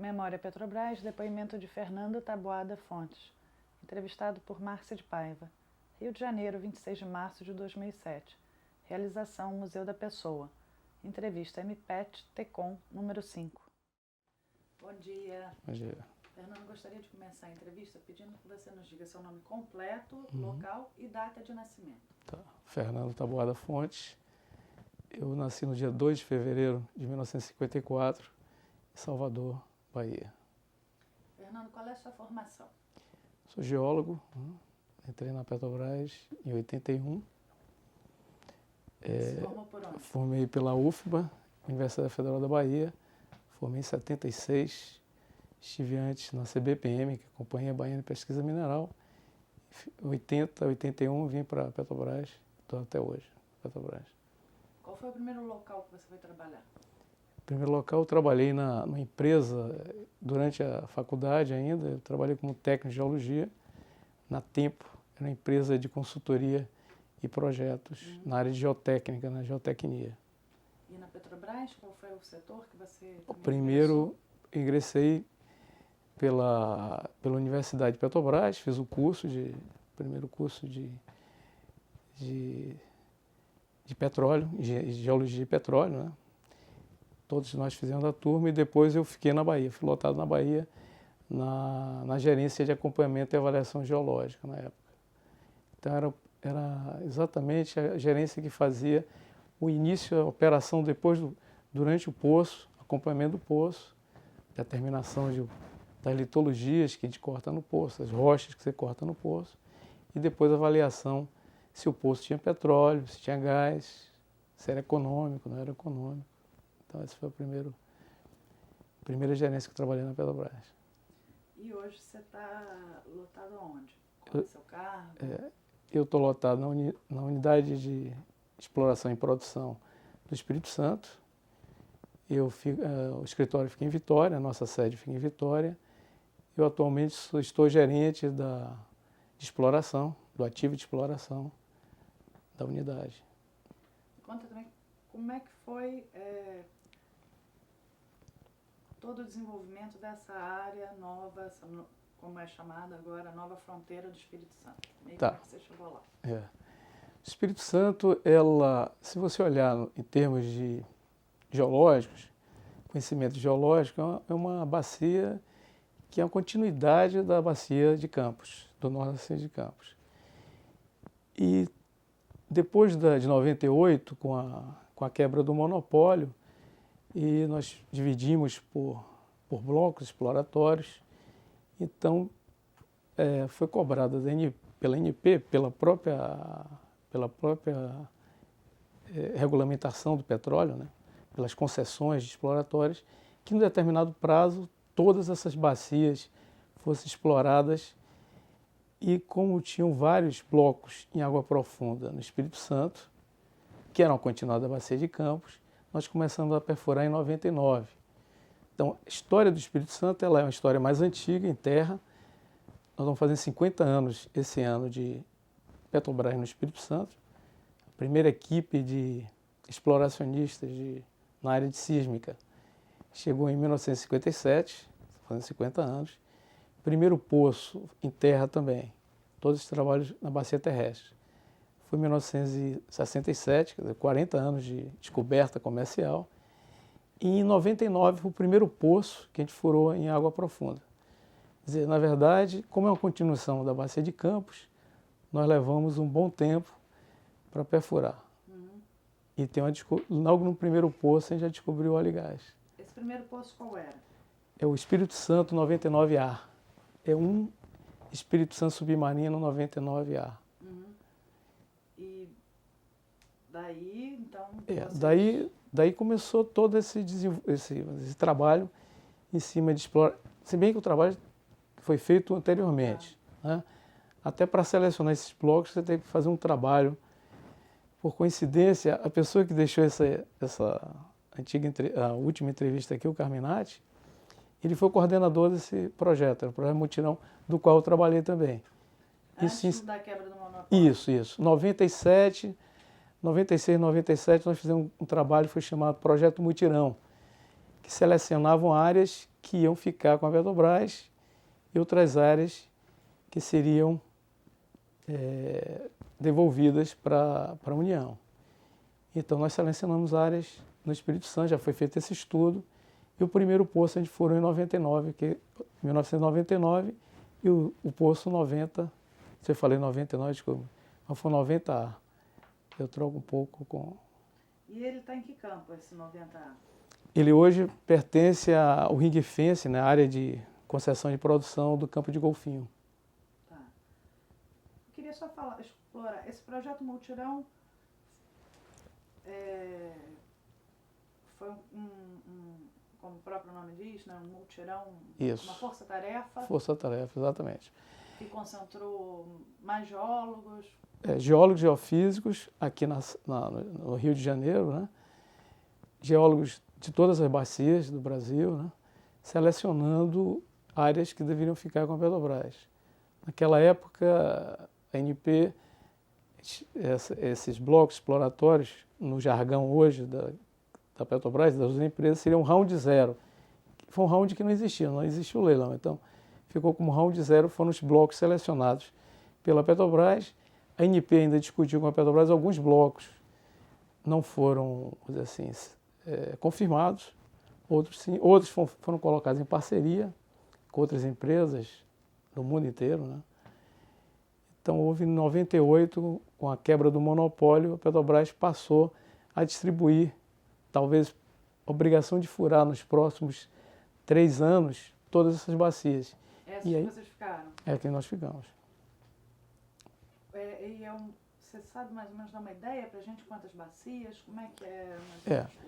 Memória Petrobras, depoimento de Fernando Taboada Fontes, entrevistado por Márcia de Paiva. Rio de Janeiro, 26 de março de 2007. Realização Museu da Pessoa. Entrevista MPET Tecom, número 5. Bom dia. Bom dia. Fernando, gostaria de começar a entrevista pedindo que você nos diga seu nome completo, local e data de nascimento. Tá. Fernando Taboada Fontes. Eu nasci no dia 2 de fevereiro de 1954, em Salvador, Bahia. Fernando, qual é a sua formação? Sou geólogo, entrei na Petrobras em 81. Se formou por onde? Formei pela UFBA, Universidade Federal da Bahia. Formei em 76. Estive antes na CBPM, que é a Companhia Baiana de Pesquisa Mineral. Em 80, 81 vim para a Petrobras, estou até hoje na Petrobras. Qual foi o primeiro local que você foi trabalhar? No primeiro local eu trabalhei numa empresa, durante a faculdade ainda, eu trabalhei como técnico de geologia, na Tempo, era uma empresa de consultoria e projetos na área de geotécnica, na geotecnia. E na Petrobras, qual foi o setor que você O primeiro, ingressei pela Universidade de Petrobras, fiz o primeiro curso de petróleo, de geologia e petróleo, né? Todos nós fizemos da turma e depois eu fiquei na Bahia, fui lotado na Bahia, na gerência de acompanhamento e avaliação geológica na época. Então era exatamente a gerência que fazia o início, a operação durante o poço, acompanhamento do poço, determinação das litologias que a gente corta no poço, as rochas que você corta no poço, e depois a avaliação se o poço tinha petróleo, se tinha gás, se era econômico, não era econômico. Então essa foi a primeira gerência que eu trabalhei na Petrobras. E hoje você está lotado aonde? Qual é o seu cargo? Eu estou lotado na unidade de exploração e produção do Espírito Santo. O escritório fica em Vitória, a nossa sede fica em Vitória. Eu atualmente estou gerente de exploração, do ativo de exploração da unidade. Conta também como é que foi todo o desenvolvimento dessa área nova, como é chamada agora, a nova fronteira do Espírito Santo. Como é que você chegou lá? O Espírito Santo, se você olhar em termos de geológicos, conhecimento geológico, é uma bacia que é uma continuidade da bacia de Campos, do Nordeste de Campos. E depois de 98, com a quebra do monopólio, e nós dividimos por blocos exploratórios, então foi cobrada pela ANP, pela própria regulamentação do petróleo, né, pelas concessões exploratórias, que em um determinado prazo todas essas bacias fossem exploradas. E como tinham vários blocos em água profunda no Espírito Santo, que eram a continuidade da bacia de Campos, nós começamos a perfurar em 99. Então, a história do Espírito Santo é uma história mais antiga, em terra. Nós vamos fazer 50 anos esse ano de Petrobras no Espírito Santo. A primeira equipe de exploracionistas na área de sísmica chegou em 1957, fazendo 50 anos. Primeiro poço em terra também, todos os trabalhos na bacia terrestre. Foi em 1967, quer dizer, 40 anos de descoberta comercial. E em 99 foi o primeiro poço que a gente furou em água profunda. Quer dizer, na verdade, como é uma continuação da bacia de Campos, nós levamos um bom tempo para perfurar. E logo no primeiro poço a gente já descobriu o óleo e gás. Esse primeiro poço qual era? É o Espírito Santo 99A. É um Espírito Santo submarino 99A. E daí, então... Daí começou todo esse trabalho em cima de explorar. Se bem que o trabalho foi feito anteriormente. Né? Até para selecionar esses blocos, você tem que fazer um trabalho. Por coincidência, a pessoa que deixou a última entrevista aqui, o Carminati, ele foi o coordenador desse projeto, era o projeto Mutirão, do qual eu trabalhei também. Antes da quebra do monopólio? Isso. 96, 97, nós fizemos um trabalho que foi chamado Projeto Mutirão, que selecionavam áreas que iam ficar com a Petrobras e outras áreas que seriam devolvidas para a União. Então, nós selecionamos áreas no Espírito Santo, já foi feito esse estudo, e o primeiro poço a gente furou em 1999, e o poço 90, se eu falei 99, desculpa, mas foi 90A. Eu troco um pouco com... E ele está em que campo, esse 90A? Ele hoje pertence ao Ring Fence, né, área de concessão de produção do Campo de Golfinho. Tá. Eu queria só explorar, esse projeto Multirão foi como o próprio nome diz, né, um multirão, Isso. Uma força-tarefa. Força-tarefa, exatamente. Que concentrou mais geólogos. Geólogos geofísicos aqui no Rio de Janeiro, né? Geólogos de todas as bacias do Brasil, né? Selecionando áreas que deveriam ficar com a Petrobras. Naquela época, a ANP, esses blocos exploratórios, no jargão hoje da Petrobras, das empresas, seriam um round zero. Foi um round que não existia o leilão. Então, ficou como round zero, foram os blocos selecionados pela Petrobras. A ANP ainda discutiu com a Petrobras, alguns blocos não foram, vamos dizer assim, confirmados, outros sim, outros foram colocados em parceria com outras empresas do mundo inteiro, né? Então, houve em 98, com a quebra do monopólio, a Petrobras passou a distribuir, talvez a obrigação de furar nos próximos 3 anos, todas essas bacias. Essas e aí, que vocês ficaram? É que nós ficamos. Você sabe mais ou menos dar uma ideia para a gente quantas bacias? Como é que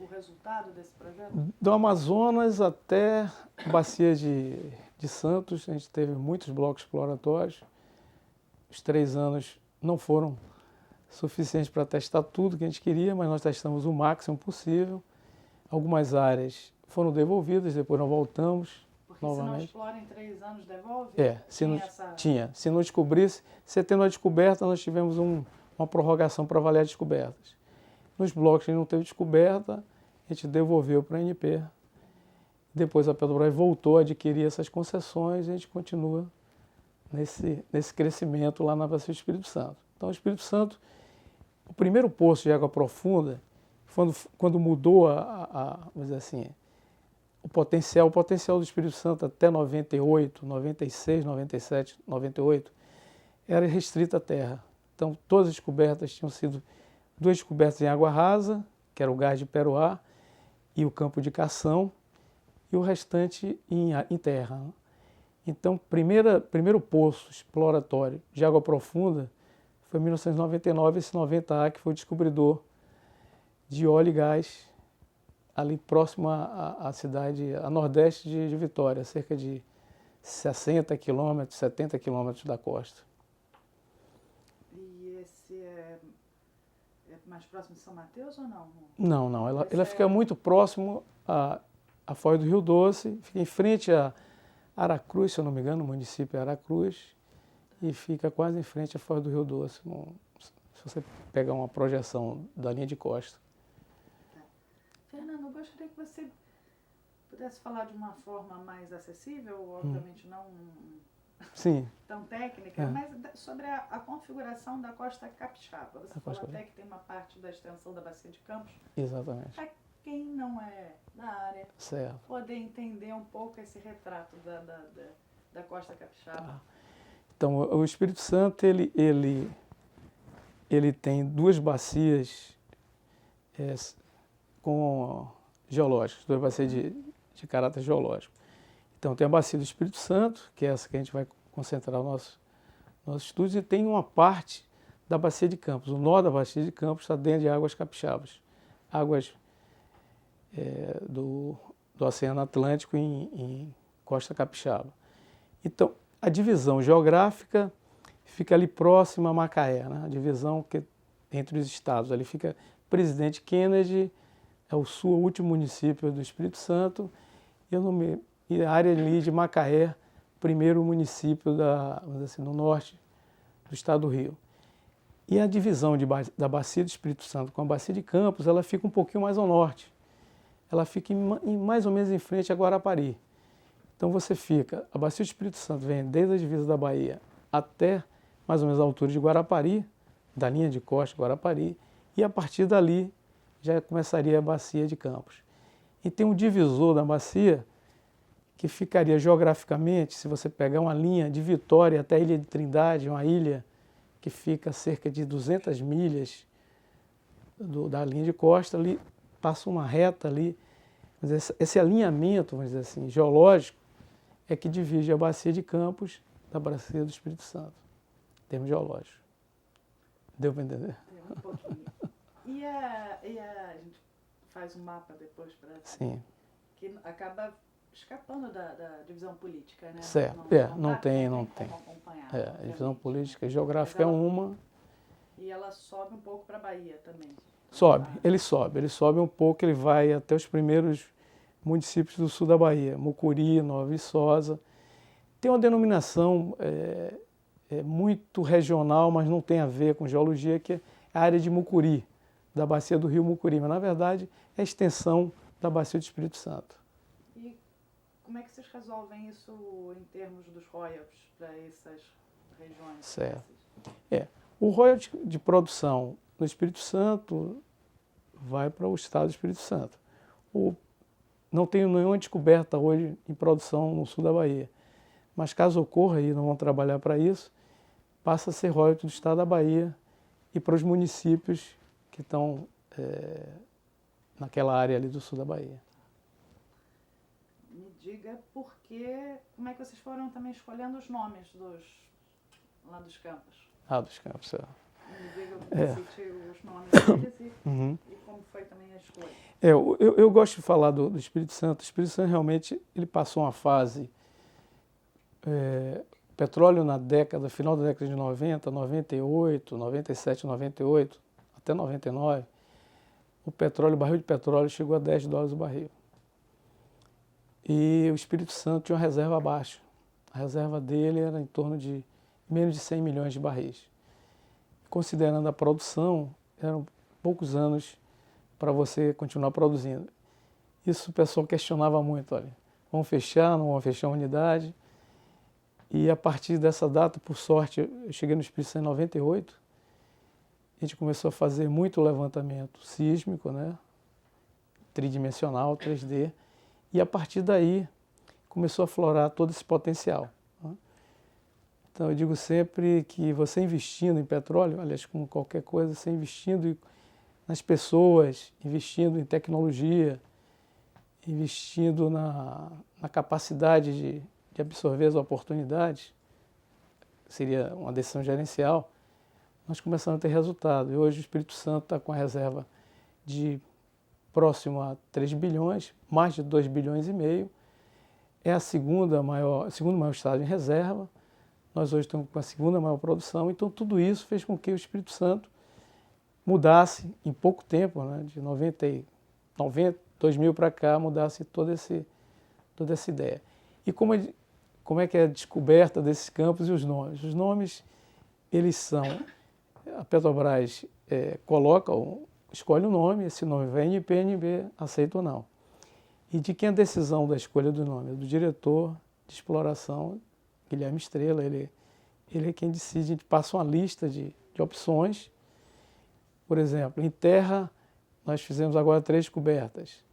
o resultado desse projeto? Do Amazonas até a bacia de Santos, a gente teve muitos blocos exploratórios. Os 3 anos não foram suficientes para testar tudo que a gente queria, mas nós testamos o máximo possível. Algumas áreas foram devolvidas, depois nós voltamos. Porque novamente. Se não explora em 3 anos, devolve? Tinha. Se não descobrisse, você tendo a descoberta, nós tivemos uma prorrogação para avaliar descobertas. Nos blocos que não teve descoberta, a gente devolveu para a ANP. Depois a Petrobras voltou a adquirir essas concessões e a gente continua nesse crescimento lá na bacia do Espírito Santo. Então, o Espírito Santo, o primeiro poço de água profunda, quando mudou vamos dizer assim, o potencial do Espírito Santo até 98, 96, 97, 98, era restrita à terra. Então, todas as descobertas tinham sido 2 descobertas em água rasa, que era o gás de Peroá e o campo de Cação, e o restante em terra. Então, primeiro poço exploratório de água profunda foi em 1999, esse 90A, que foi o descobridor de óleo e gás ali próximo à cidade, a nordeste de Vitória, cerca de 60 quilômetros, 70 quilômetros da costa. E esse é mais próximo de São Mateus ou não? Não. Ela fica muito próximo à Foz do Rio Doce, fica em frente a Aracruz, se eu não me engano, o município é Aracruz, e fica quase em frente à Foz do Rio Doce, se você pegar uma projeção da linha de costa. Fernando, eu gostaria que você pudesse falar de uma forma mais acessível, obviamente não tão técnica, mas sobre a configuração da Costa Capixaba. Você falou até que tem uma parte da extensão da Bacia de Campos. Exatamente. Para quem não é da área, poder entender um pouco esse retrato da Costa Capixaba. Então, o Espírito Santo, ele tem 2 bacias geológicas, 2 bacias de caráter geológico. Então, tem a bacia do Espírito Santo, que é essa que a gente vai concentrar nossos estudos, e tem uma parte da bacia de Campos. O nó da bacia de Campos está dentro de águas capixabas, águas do Oceano Atlântico em Costa Capixaba. Então, a divisão geográfica fica ali próxima a Macaé, né? A divisão entre os estados. Ali fica Presidente Kennedy, é o último município do Espírito Santo, e a área ali de Macaé, primeiro município vamos dizer assim, no norte do estado do Rio. E a divisão da Bacia do Espírito Santo com a Bacia de Campos, ela fica um pouquinho mais ao norte. Ela fica mais ou menos em frente a Guarapari. Então você fica, a Bacia do Espírito Santo vem desde a divisa da Bahia até mais ou menos a altura de Guarapari, da linha de costa Guarapari, e a partir dali já começaria a Bacia de Campos. E tem um divisor da bacia que ficaria geograficamente, se você pegar uma linha de Vitória até a Ilha de Trindade, uma ilha que fica a cerca de 200 milhas da linha de costa, ali passa uma reta ali. Esse alinhamento, vamos dizer assim, geológico, é que divide a Bacia de Campos da Bacia do Espírito Santo, em termos geológicos. Deu para entender? Deu um pouquinho. E a gente faz um mapa depois para... Sim. Que acaba escapando da divisão política, né? Certo. Não tem. Como acompanhar, A divisão política e geográfica é uma. E ela sobe um pouco para a Bahia também. Ele sobe um pouco, ele vai até os primeiros municípios do sul da Bahia, Mucuri, Nova Viçosa. Tem uma denominação muito regional, mas não tem a ver com geologia, que é a área de Mucuri, da bacia do rio Mucuri, mas na verdade é a extensão da Bacia do Espírito Santo. E como é que vocês resolvem isso em termos dos royalties para essas regiões? Certo. O royalty de produção no Espírito Santo vai para o estado do Espírito Santo. Não tenho nenhuma descoberta hoje em produção no sul da Bahia, mas caso ocorra, e não vão trabalhar para isso, passa a ser royalty do estado da Bahia e para os municípios que estão naquela área ali do sul da Bahia. Me diga como é que vocês foram também escolhendo os nomes lá dos campos? Dos campos, Me diga os nomes deles e como foi também a escolha. Eu gosto de falar do Espírito Santo. O Espírito Santo realmente ele passou uma fase... petróleo final da década de 90, 98, 97, 98, até 99, o barril de petróleo chegou a $10 o barril. E o Espírito Santo tinha uma reserva abaixo. A reserva dele era em torno de menos de 100 milhões de barris. Considerando a produção, eram poucos anos para você continuar produzindo. Isso o pessoal questionava muito, olha, vamos fechar, não vamos fechar a unidade? E a partir dessa data, por sorte, eu cheguei no Espírito Santo em 98, a gente começou a fazer muito levantamento sísmico, né? Tridimensional, 3D, e a partir daí começou a aflorar todo esse potencial. Né? Então eu digo sempre que você investindo em petróleo, aliás, como qualquer coisa, você investindo nas pessoas, investindo em tecnologia, investindo na capacidade de absorver as oportunidades, seria uma decisão gerencial, nós começamos a ter resultado. E hoje o Espírito Santo está com a reserva de próximo a 3 bilhões, mais de 2 bilhões e meio. É o segundo maior estado em reserva. Nós hoje estamos com a segunda maior produção. Então tudo isso fez com que o Espírito Santo mudasse em pouco tempo, né, de 2000 para cá, mudasse toda essa ideia. E como é que é a descoberta desses campos e os nomes? Os nomes, eles são... A Petrobras escolhe o nome, esse nome vem, PNB aceita ou não. E de quem a decisão da escolha do nome? É do diretor de exploração, Guilherme Estrela. Ele é quem decide, a gente passa uma lista de opções. Por exemplo, em terra, nós fizemos agora 3 descobertas.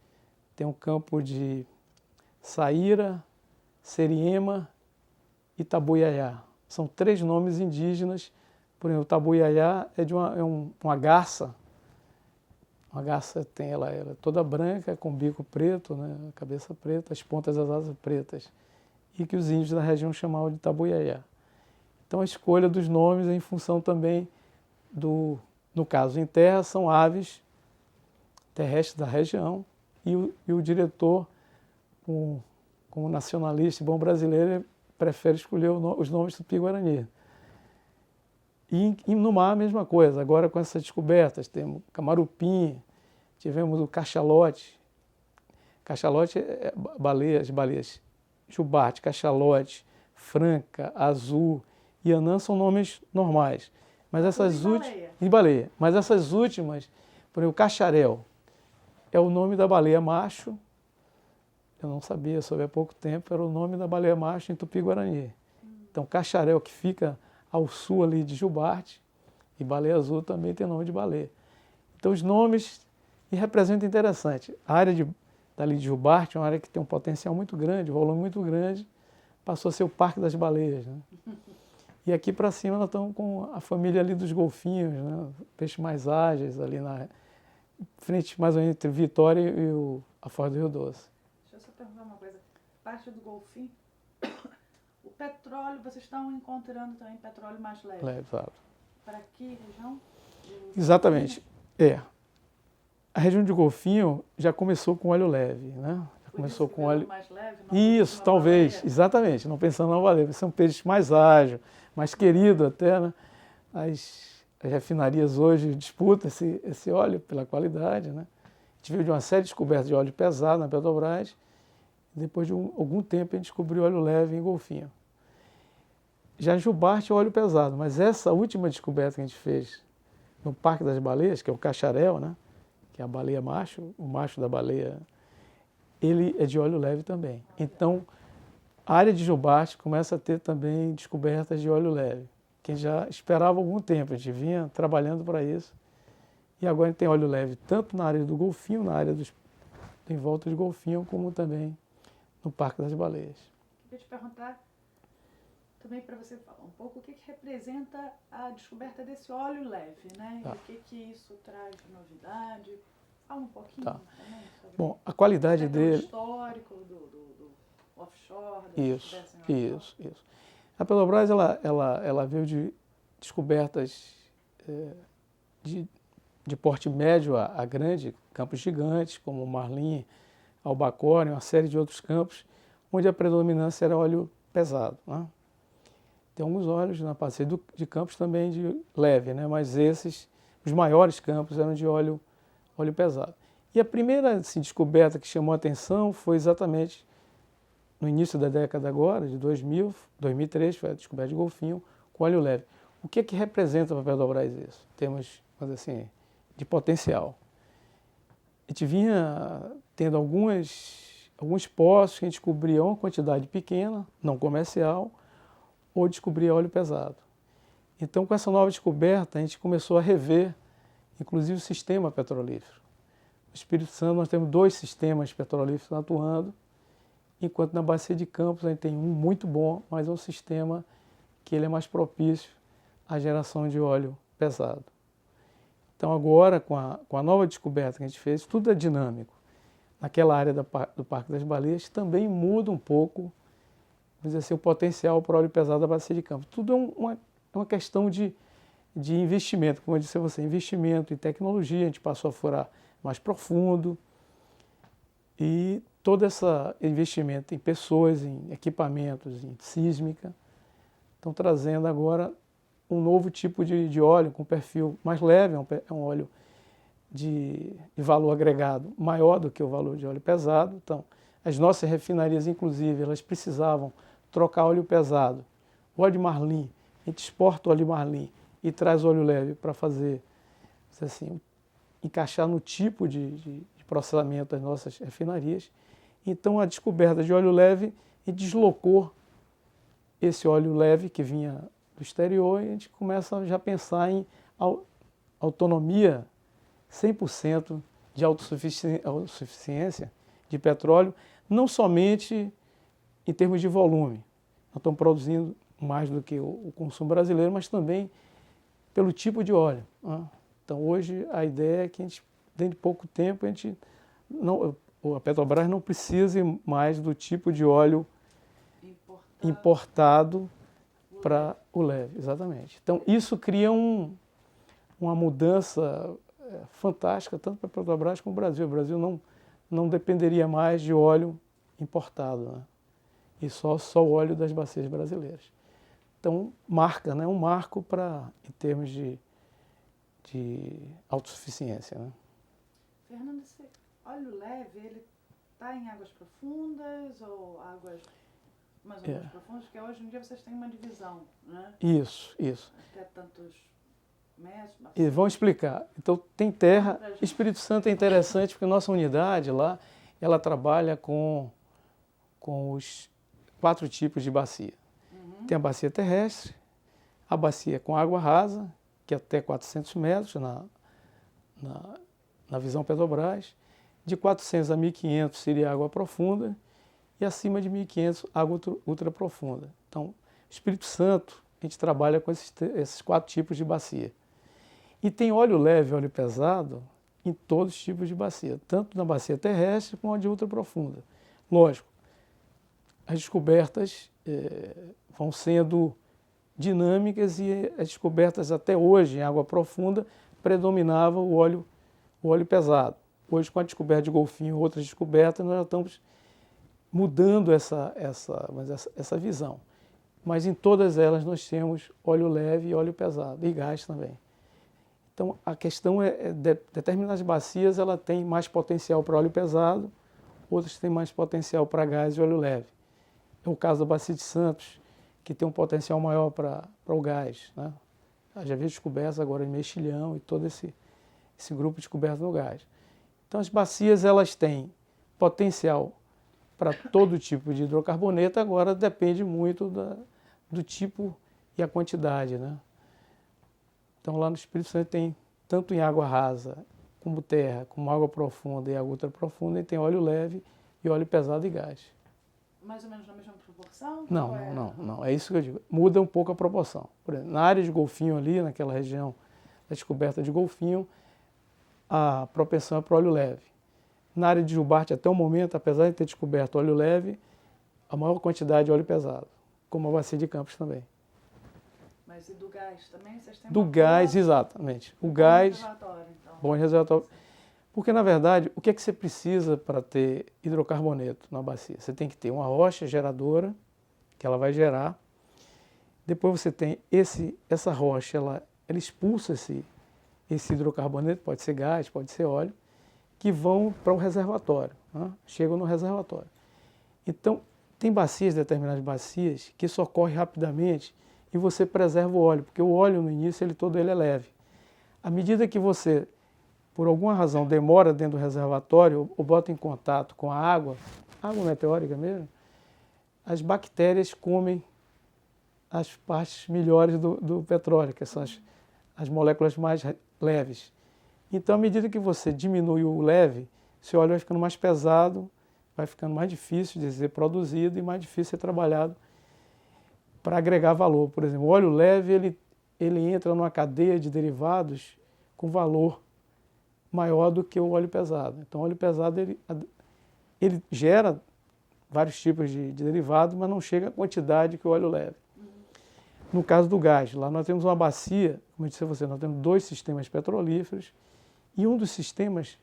Tem um campo de Saíra, Seriema e Tabuiaiá. São 3 nomes indígenas. Por exemplo, o Tabuiaiá é uma garça. Uma garça ela é toda branca, com bico preto, né, cabeça preta, as pontas das asas pretas. E que os índios da região chamavam de Tabuiaiá. Então a escolha dos nomes é em função também no caso em terra, são aves terrestres da região. E o diretor, como nacionalista e bom brasileiro, prefere escolher os nomes tupi-guarani. E no mar a mesma coisa, agora com essas descobertas, temos camarupim, tivemos o cachalote. Cachalote é baleias, jubarte, cachalote, franca, azul e anã são nomes normais. Mas essas últimas... E baleia. Mas essas últimas, por exemplo, o cacharel, é o nome da baleia macho, eu não sabia, soube há pouco tempo, era o nome da baleia macho em Tupi-Guarani. Então, Cacharel, que fica ao sul ali de Jubarte, e Baleia Azul também tem nome de baleia. Então, os nomes me representam interessante. A área dali de Jubarte é uma área que tem um potencial muito grande, um volume muito grande, passou a ser o Parque das Baleias, né? E aqui para cima nós estamos com a família ali dos golfinhos, né? Peixes mais ágeis ali na frente, mais ou menos entre Vitória e a Foz do Rio Doce. Deixa eu só perguntar uma coisa. Parte do golfinho, o petróleo, vocês estão encontrando também petróleo mais leve? Leve, exato. Para que região? Exatamente. A região de golfinho já começou com óleo leve, né? Já começou com óleo mais leve, não Isso, talvez, baleia. Exatamente, não pensando na baleia. São peixes mais ágeis, mais queridos até, né? As refinarias hoje disputam esse óleo pela qualidade, né? A gente veio de uma série de descobertas de óleo pesado na Petrobras, e depois de algum tempo a gente descobriu óleo leve em golfinho. Já em Jubarte é óleo pesado, mas essa última descoberta que a gente fez no Parque das Baleias, que é o Cacharel, né? Que é a baleia macho, o macho da baleia, ele é de óleo leve também. Então, a área de Jubarte começa a ter também descobertas de óleo leve, que a gente já esperava há algum tempo, a gente vinha trabalhando para isso. E agora a gente tem óleo leve tanto na área do golfinho, na área em volta de golfinho, como também no Parque das Baleias. Queria te perguntar também para você falar um pouco o que representa a descoberta desse óleo leve, né? Tá. E o que isso traz de novidade. Fala um pouquinho Tá. também sobre Bom, a qualidade o dele... histórico do offshore. Da Isso, descoberta em offshore. isso. A Petrobras, ela veio de descobertas de porte médio a grande, campos gigantes, como Marlim, Albacora, uma série de outros campos, onde a predominância era óleo pesado, né? Tem alguns óleos na parceria de campos também de leve, né? Mas os maiores campos eram de óleo pesado. E a primeira assim, descoberta que chamou a atenção foi exatamente no início da década agora, de 2003, foi a descoberta de golfinho com óleo leve. O que representa para a Petrobras isso? Temos, assim, de potencial. A gente vinha tendo alguns poços que a gente descobria uma quantidade pequena, não comercial, ou descobria óleo pesado. Então, com essa nova descoberta, a gente começou a rever, inclusive, o sistema petrolífero. No Espírito Santo, nós temos 2 sistemas petrolíferos atuando, enquanto na Bacia de Campos a gente tem um muito bom, mas é um sistema que ele é mais propício à geração de óleo pesado. Então, agora, com a nova descoberta que a gente fez, tudo é dinâmico. Naquela área do Parque das Baleias também muda um pouco, vamos dizer assim, o potencial para o óleo pesado da Bacia de Campos. Tudo é uma questão de investimento, como eu disse a você, investimento em tecnologia, a gente passou a furar mais profundo, e todo esse investimento em pessoas, em equipamentos, em sísmica, estão trazendo agora um novo tipo de óleo com perfil mais leve, é um óleo de valor agregado maior do que o valor de óleo pesado. Então, as nossas refinarias, inclusive, elas precisavam trocar óleo pesado. O óleo de Marlim, a gente exporta o óleo de Marlim e traz óleo leve para fazer, assim, encaixar no tipo de processamento das nossas refinarias. Então, a descoberta de óleo leve e deslocou esse óleo leve que vinha do exterior e a gente começa já a pensar em autonomia 100% de autossuficiência de petróleo, não somente em termos de volume. Nós estamos produzindo mais do que o consumo brasileiro, mas também pelo tipo de óleo, né? Então, hoje, a ideia é que dentro de pouco tempo, a Petrobras não precise mais do tipo de óleo importado para o leve, exatamente. Então, isso cria uma mudança fantástica, tanto para a Petrobras como para o Brasil. O Brasil não dependeria mais de óleo importado, né? E só o óleo das bacias brasileiras. Então, né? Um marco em termos de autossuficiência, né? Fernando, esse óleo leve, ele está em águas profundas ou águas mais ou menos profundas? Porque hoje em dia vocês têm uma divisão, né? Isso. Até tantos metros. E vamos explicar. Então, tem terra. Espírito Santo é interessante porque nossa unidade lá, ela trabalha com com os 4 tipos de bacia. Tem a bacia terrestre, a bacia com água rasa, que é até 400 metros na visão Petrobras. De 400 a 1.500 seria água profunda e acima de 1.500 água ultra profunda. Então, Espírito Santo, a gente trabalha com esses 4 tipos de bacia. E tem óleo leve e óleo pesado em todos os tipos de bacia, tanto na bacia terrestre como a de ultra profunda. Lógico, as descobertas vão sendo dinâmicas e as descobertas até hoje em água profunda predominava o óleo pesado. Hoje, com a descoberta de golfinho e outras descobertas, nós já estamos mudando essa visão. Mas em todas elas nós temos óleo leve e óleo pesado, e gás também. Então a questão determinadas bacias ela tem mais potencial para óleo pesado, outras têm mais potencial para gás e óleo leve. É o caso da Bacia de Santos, que tem um potencial maior para o gás, né? Já havia descobertas agora em Mexilhão e todo esse grupo descoberto no gás. Então as bacias elas têm potencial para todo tipo de hidrocarboneto, agora depende muito do tipo e a quantidade, né? Então lá no Espírito Santo tem, tanto em água rasa, como terra, como água profunda e água ultra profunda, e tem óleo leve e óleo pesado e gás. Mais ou menos na mesma proporção? Não. É isso que eu digo. Muda um pouco a proporção. Por exemplo, na área de golfinho ali, naquela região da descoberta de golfinho, a propensão é para óleo leve. Na área de Jubarte, até o momento, apesar de ter descoberto óleo leve, a maior quantidade é óleo pesado, como a Bacia de Campos também. Mas e do gás também? Vocês têm do gás, exatamente. O gás, então. bom reservatório. Porque, na verdade, o que é que você precisa para ter hidrocarboneto na bacia? Você tem que ter uma rocha geradora, que ela vai gerar. Depois você tem essa rocha, ela expulsa esse hidrocarboneto, pode ser gás, pode ser óleo, que vão para o reservatório, né? Chegam no reservatório. Então, tem bacias, determinadas bacias, que isso ocorre rapidamente e você preserva o óleo, porque o óleo no início, todo ele é leve. À medida que você, por alguma razão, demora dentro do reservatório ou bota em contato com a água meteórica mesmo, as bactérias comem as partes melhores do petróleo, que são as moléculas mais leves. Então, à medida que você diminui o leve, seu óleo vai ficando mais pesado, vai ficando mais difícil de ser produzido e mais difícil de ser trabalhado para agregar valor. Por exemplo, o óleo leve ele entra numa cadeia de derivados com valor maior do que o óleo pesado. Então, o óleo pesado ele gera vários tipos de derivados, mas não chega à quantidade que o óleo leve. No caso do gás, lá nós temos uma bacia, como eu disse a você, nós temos 2 sistemas petrolíferos e um dos sistemas,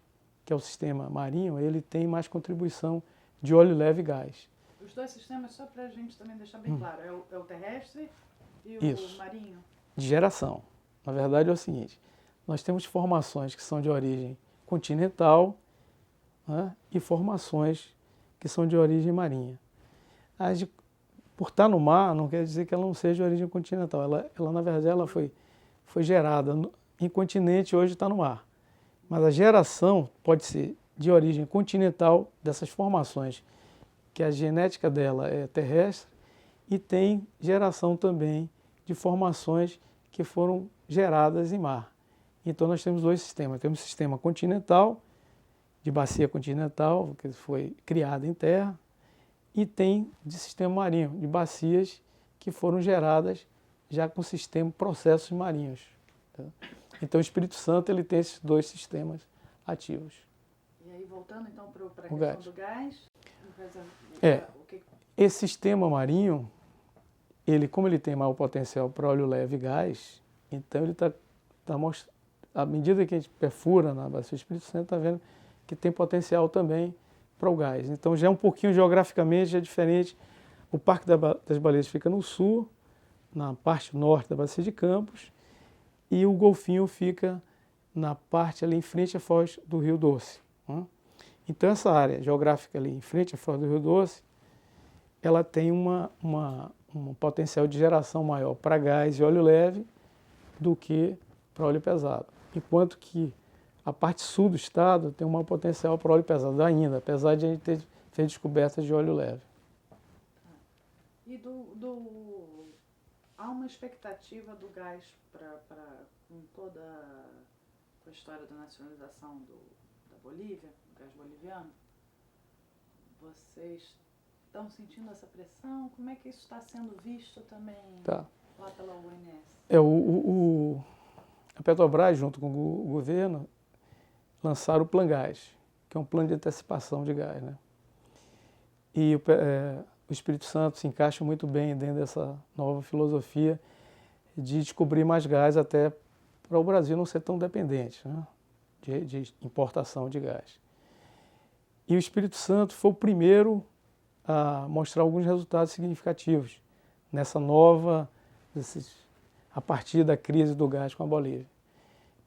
que é o sistema marinho, ele tem mais contribuição de óleo leve e gás. Os 2 sistemas, só para a gente também deixar bem claro, é o terrestre e o marinho? De geração. Na verdade é o seguinte, nós temos formações que são de origem continental, né, e formações que são de origem marinha. Por estar no mar, não quer dizer que ela não seja de origem continental. Ela na verdade, ela foi gerada em continente e hoje está no mar. Mas a geração pode ser de origem continental dessas formações, que a genética dela é terrestre, e tem geração também de formações que foram geradas em mar. Então nós temos 2 sistemas. Temos o sistema continental, de bacia continental, que foi criada em terra, e tem de sistema marinho, de bacias que foram geradas já com processos marinhos. Tá? Então o Espírito Santo ele tem esses 2 sistemas ativos. E aí voltando então para a questão do gás, esse sistema marinho, como ele tem maior potencial para óleo leve e gás, então ele está mostrando, à medida que a gente perfura na bacia do Espírito Santo, está vendo que tem potencial também para o gás. Então já é um pouquinho geograficamente já é diferente. O Parque das Baleias fica no sul, na parte norte da Bacia de Campos, e o Golfinho fica na parte ali em frente à foz do Rio Doce. Né? Então essa área geográfica ali em frente à foz do Rio Doce, ela tem um potencial de geração maior para gás e óleo leve do que para óleo pesado. Enquanto que a parte sul do estado tem um potencial para óleo pesado ainda, apesar de a gente ter feito descobertas de óleo leve. E há uma expectativa do gás com toda a história da nacionalização da Bolívia, do gás boliviano? Vocês estão sentindo essa pressão? Como é que isso está sendo visto também lá pela ONS? A Petrobras, junto com o governo, lançaram o Plan Gás, que é um plano de antecipação de gás, né? E o Espírito Santo se encaixa muito bem dentro dessa nova filosofia de descobrir mais gás até para o Brasil não ser tão dependente, né, de importação de gás. E o Espírito Santo foi o primeiro a mostrar alguns resultados significativos nessa nova, a partir da crise do gás com a Bolívia.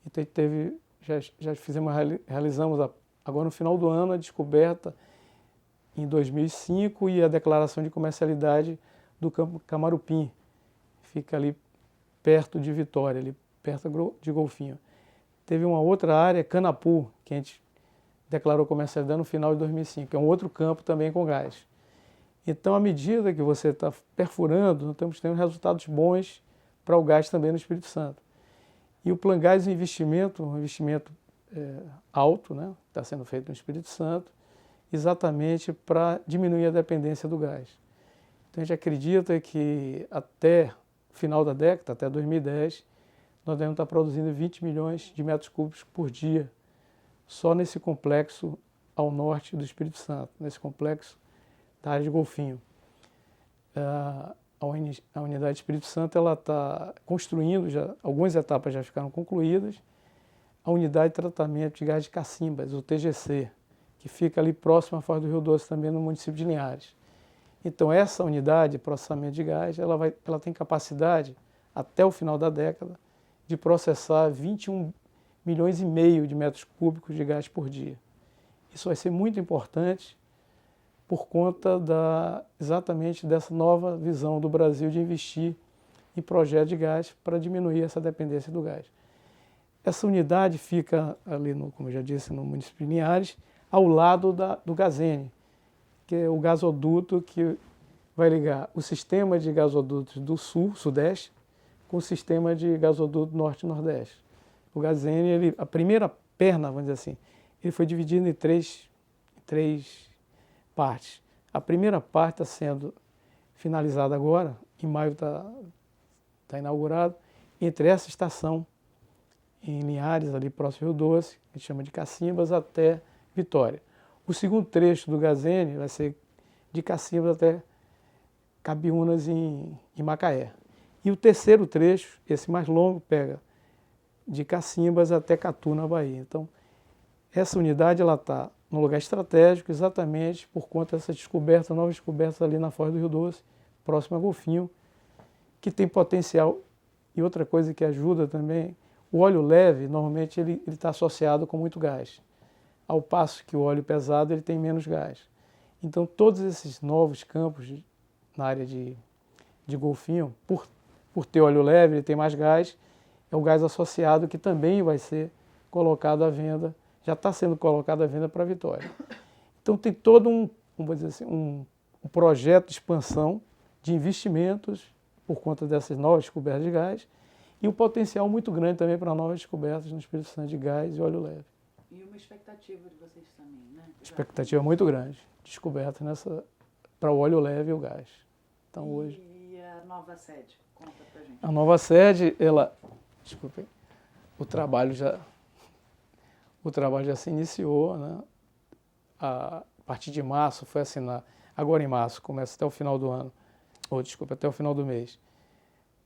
Então realizamos agora no final do ano a descoberta em 2005 e a declaração de comercialidade do campo Camarupim, fica ali perto de Vitória, ali perto de Golfinho. Teve uma outra área, Canapu, que a gente declarou comercialidade no final de 2005, que é um outro campo também com gás. Então, à medida que você está perfurando, nós estamos tendo resultados bons para o gás também no Espírito Santo. E o Plan Gás é um investimento alto, né, está sendo feito no Espírito Santo, exatamente para diminuir a dependência do gás. Então a gente acredita que até o final da década, até 2010, nós devemos estar produzindo 20 milhões de metros cúbicos por dia, só nesse complexo ao norte do Espírito Santo, nesse complexo da área de Golfinho. A unidade Espírito Santo está construindo, algumas etapas já ficaram concluídas, a unidade de tratamento de gás de Cacimbas, o TGC, que fica ali próximo à Foz do Rio Doce, também no município de Linhares. Então essa unidade de processamento de gás, ela tem capacidade, até o final da década, de processar 21 milhões e meio de metros cúbicos de gás por dia. Isso vai ser muito importante por conta exatamente dessa nova visão do Brasil de investir em projetos de gás para diminuir essa dependência do gás. Essa unidade fica ali, como eu já disse, no município de Linhares, ao lado do Gazene, que é o gasoduto que vai ligar o sistema de gasodutos do sul, sudeste, com o sistema de gasoduto norte e nordeste. O Gazene, a primeira perna, vamos dizer assim, ele foi dividido em três partes. A primeira parte está sendo finalizada agora, em maio está inaugurado, entre essa estação em Linhares, ali próximo ao Rio Doce, que a gente chama de Cacimbas, até Vitória. O segundo trecho do Gazene vai ser de Cacimbas até Cabiúnas, em Macaé. E o terceiro trecho, esse mais longo, pega de Cacimbas até Catu, na Bahia. Então, essa unidade está num lugar estratégico exatamente por conta dessa descoberta, novas descobertas ali na Foz do Rio Doce, próximo a Golfinho, que tem potencial. E outra coisa que ajuda também, o óleo leve, normalmente ele está associado com muito gás, ao passo que o óleo pesado ele tem menos gás. Então, todos esses novos campos na área de Golfinho, por ter óleo leve, ele tem mais gás, é o gás associado que também vai ser colocado à venda, já está sendo colocado à venda para Vitória. Então, tem todo vamos dizer assim, um projeto de expansão de investimentos por conta dessas novas descobertas de gás e um potencial muito grande também para novas descobertas no Espírito Santo de gás e óleo leve. E uma expectativa de vocês também, né? Expectativa muito grande. Descoberta para o óleo leve e o gás. Então, hoje... E a nova sede? Conta pra gente. A nova sede, desculpem, o trabalho já se iniciou, né? A partir de março foi assinar, agora em março, começa até o final do ano, até o final do mês.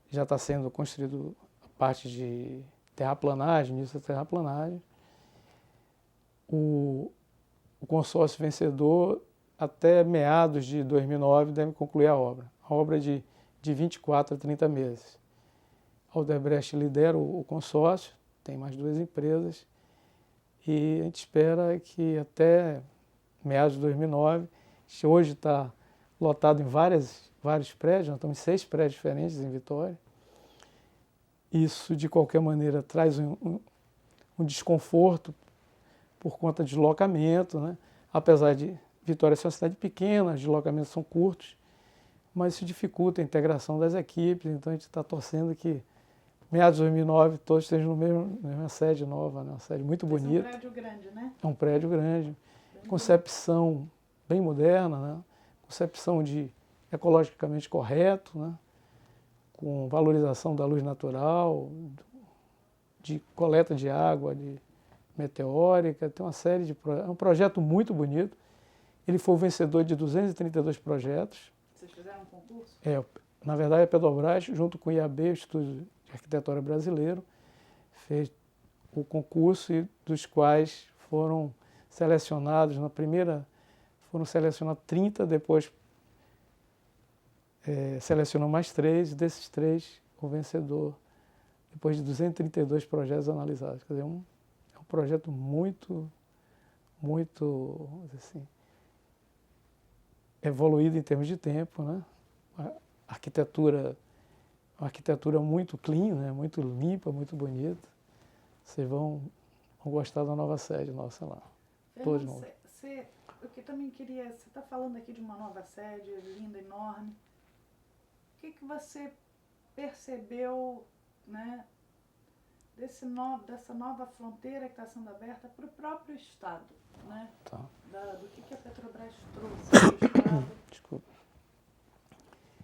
Já está sendo construído a parte de terraplanagem, início da terraplanagem. O consórcio vencedor, até meados de 2009, deve concluir a obra. A obra é de 24 a 30 meses. A Odebrecht lidera o consórcio, tem mais 2 empresas, e a gente espera que até meados de 2009, hoje está lotado em vários prédios, nós estamos em 6 prédios diferentes em Vitória. Isso, de qualquer maneira, traz um desconforto por conta de deslocamento, né? Apesar de Vitória ser uma cidade pequena, os deslocamentos são curtos, mas isso dificulta a integração das equipes, então a gente está torcendo que meados de 2009 todos estejam na mesma sede nova, né? Uma sede muito bonita. É um prédio grande, né? É um prédio grande, concepção bem moderna, né? Concepção de ecologicamente correto, né? Com valorização da luz natural, de coleta de água, de meteórica, tem uma série de projetos. É um projeto muito bonito. Ele foi o vencedor de 232 projetos. Vocês fizeram um concurso? Na verdade, a Petrobras, junto com o IAB, o Instituto de Arquitetura Brasileiro, fez o concurso, e dos quais foram selecionados, foram selecionados 30, depois selecionou mais 3, e desses 3, o vencedor, depois de 232 projetos analisados. Quer dizer, é um projeto muito, assim, evoluído em termos de tempo, né? Uma arquitetura muito clean, né? Muito limpa, muito bonita. Vocês vão gostar da nova sede nossa lá. Todos vão. Eu que também queria, você está falando aqui de uma nova sede, linda, enorme. O que você percebeu, né, dessa nova fronteira que está sendo aberta para o próprio Estado, né? Tá. Do que a Petrobras trouxe para o Estado? Desculpa.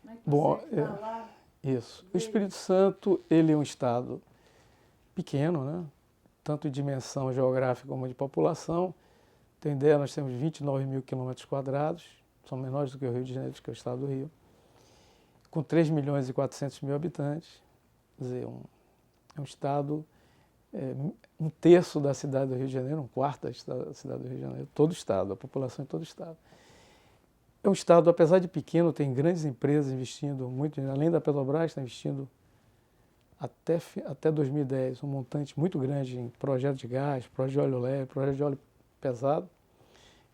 Como é que Bom, você está lá? Isso. O Espírito Santo, ele é um estado pequeno, né? Tanto de dimensão geográfica como de população. Tem ideia, nós temos 29 mil quilômetros quadrados, são menores do que o Rio de Janeiro, que é o estado do Rio, com 3 milhões e 400 mil habitantes. Quer dizer, é um estado, um terço da cidade do Rio de Janeiro, um quarto da cidade do Rio de Janeiro, todo o estado, a população em todo o estado. É um estado, apesar de pequeno, tem grandes empresas investindo muito, além da Petrobras, está investindo até 2010 um montante muito grande em projetos de gás, projetos de óleo leve, projetos de óleo pesado,